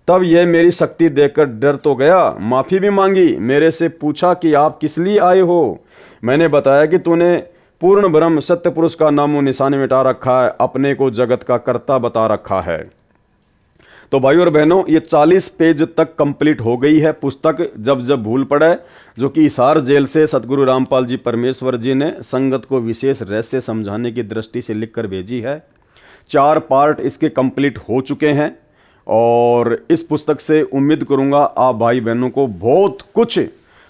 तब यह मेरी शक्ति देखकर डर तो गया, माफी भी मांगी। मेरे से पूछा कि आप किस लिए आए हो। मैंने बताया कि तूने पूर्ण ब्रह्म सत्य पुरुष का नामो निशान मिटा रखा है, अपने को जगत का कर्ता बता रखा है। तो भाई और बहनों, ये 40 पेज तक कंप्लीट हो गई है पुस्तक। जब जब भूल पड़े, जो कि हिसार जेल से सतगुरु रामपाल जी परमेश्वर जी ने संगत को विशेष रहस्य समझाने की दृष्टि से लिखकर भेजी है। 4 पार्ट इसके कंप्लीट हो चुके हैं और इस पुस्तक से उम्मीद करूंगा आप भाई बहनों को बहुत कुछ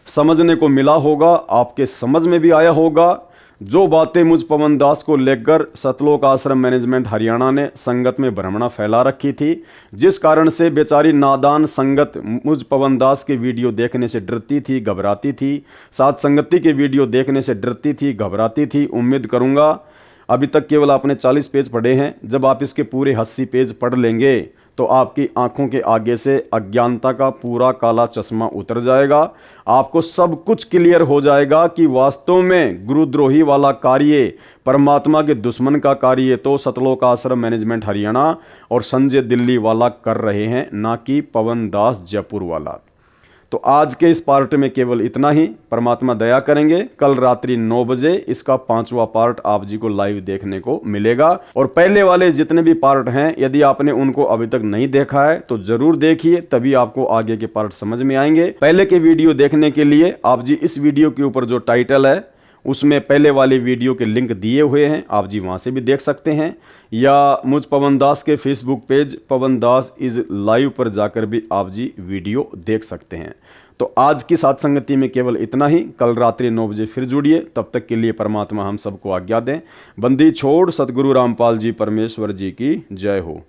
समझने को मिला होगा, आपके समझ में भी आया होगा। जो बातें मुझ पवन दास को लेकर सतलोक आश्रम मैनेजमेंट हरियाणा ने संगत में भ्रमणा फैला रखी थी, जिस कारण से बेचारी नादान संगत मुझ पवन दास की वीडियो देखने से डरती थी, घबराती थी। साथ संगति की वीडियो देखने से डरती थी, घबराती थी। उम्मीद करूंगा अभी तक केवल आपने 40 पेज पढ़े हैं। जब आप इसके पूरे 80 पेज पढ़ लेंगे तो आपकी आंखों के आगे से अज्ञानता का पूरा काला चश्मा उतर जाएगा। आपको सब कुछ क्लियर हो जाएगा कि वास्तव में गुरुद्रोही वाला कार्य, परमात्मा के दुश्मन का कार्य तो सतलोक आश्रम मैनेजमेंट हरियाणा और संजय दिल्ली वाला कर रहे हैं, ना कि पवन दास जयपुर वाला। तो आज के इस पार्ट में केवल इतना ही। परमात्मा दया करेंगे, कल रात्रि 9 बजे इसका 5वां पार्ट आप जी को लाइव देखने को मिलेगा। और पहले वाले जितने भी पार्ट हैं, यदि आपने उनको अभी तक नहीं देखा है तो जरूर देखिए, तभी आपको आगे के पार्ट समझ में आएंगे। पहले के वीडियो देखने के लिए आप जी इस वीडियो के ऊपर जो टाइटल है उसमें पहले वाले वीडियो के लिंक दिए हुए हैं, आप जी वहां से भी देख सकते हैं, या मुझ पवन दास के Facebook page Pawan Das is live पर जाकर भी आप जी वीडियो देख सकते हैं। तो आज की साथ संगति में केवल इतना ही। कल रात्रि 9 बजे फिर जुड़िए। तब तक के लिए परमात्मा हम सबको आज्ञा दें। बंदी छोड़ सतगुरु रामपाल जी परमेश्वर जी की जय हो।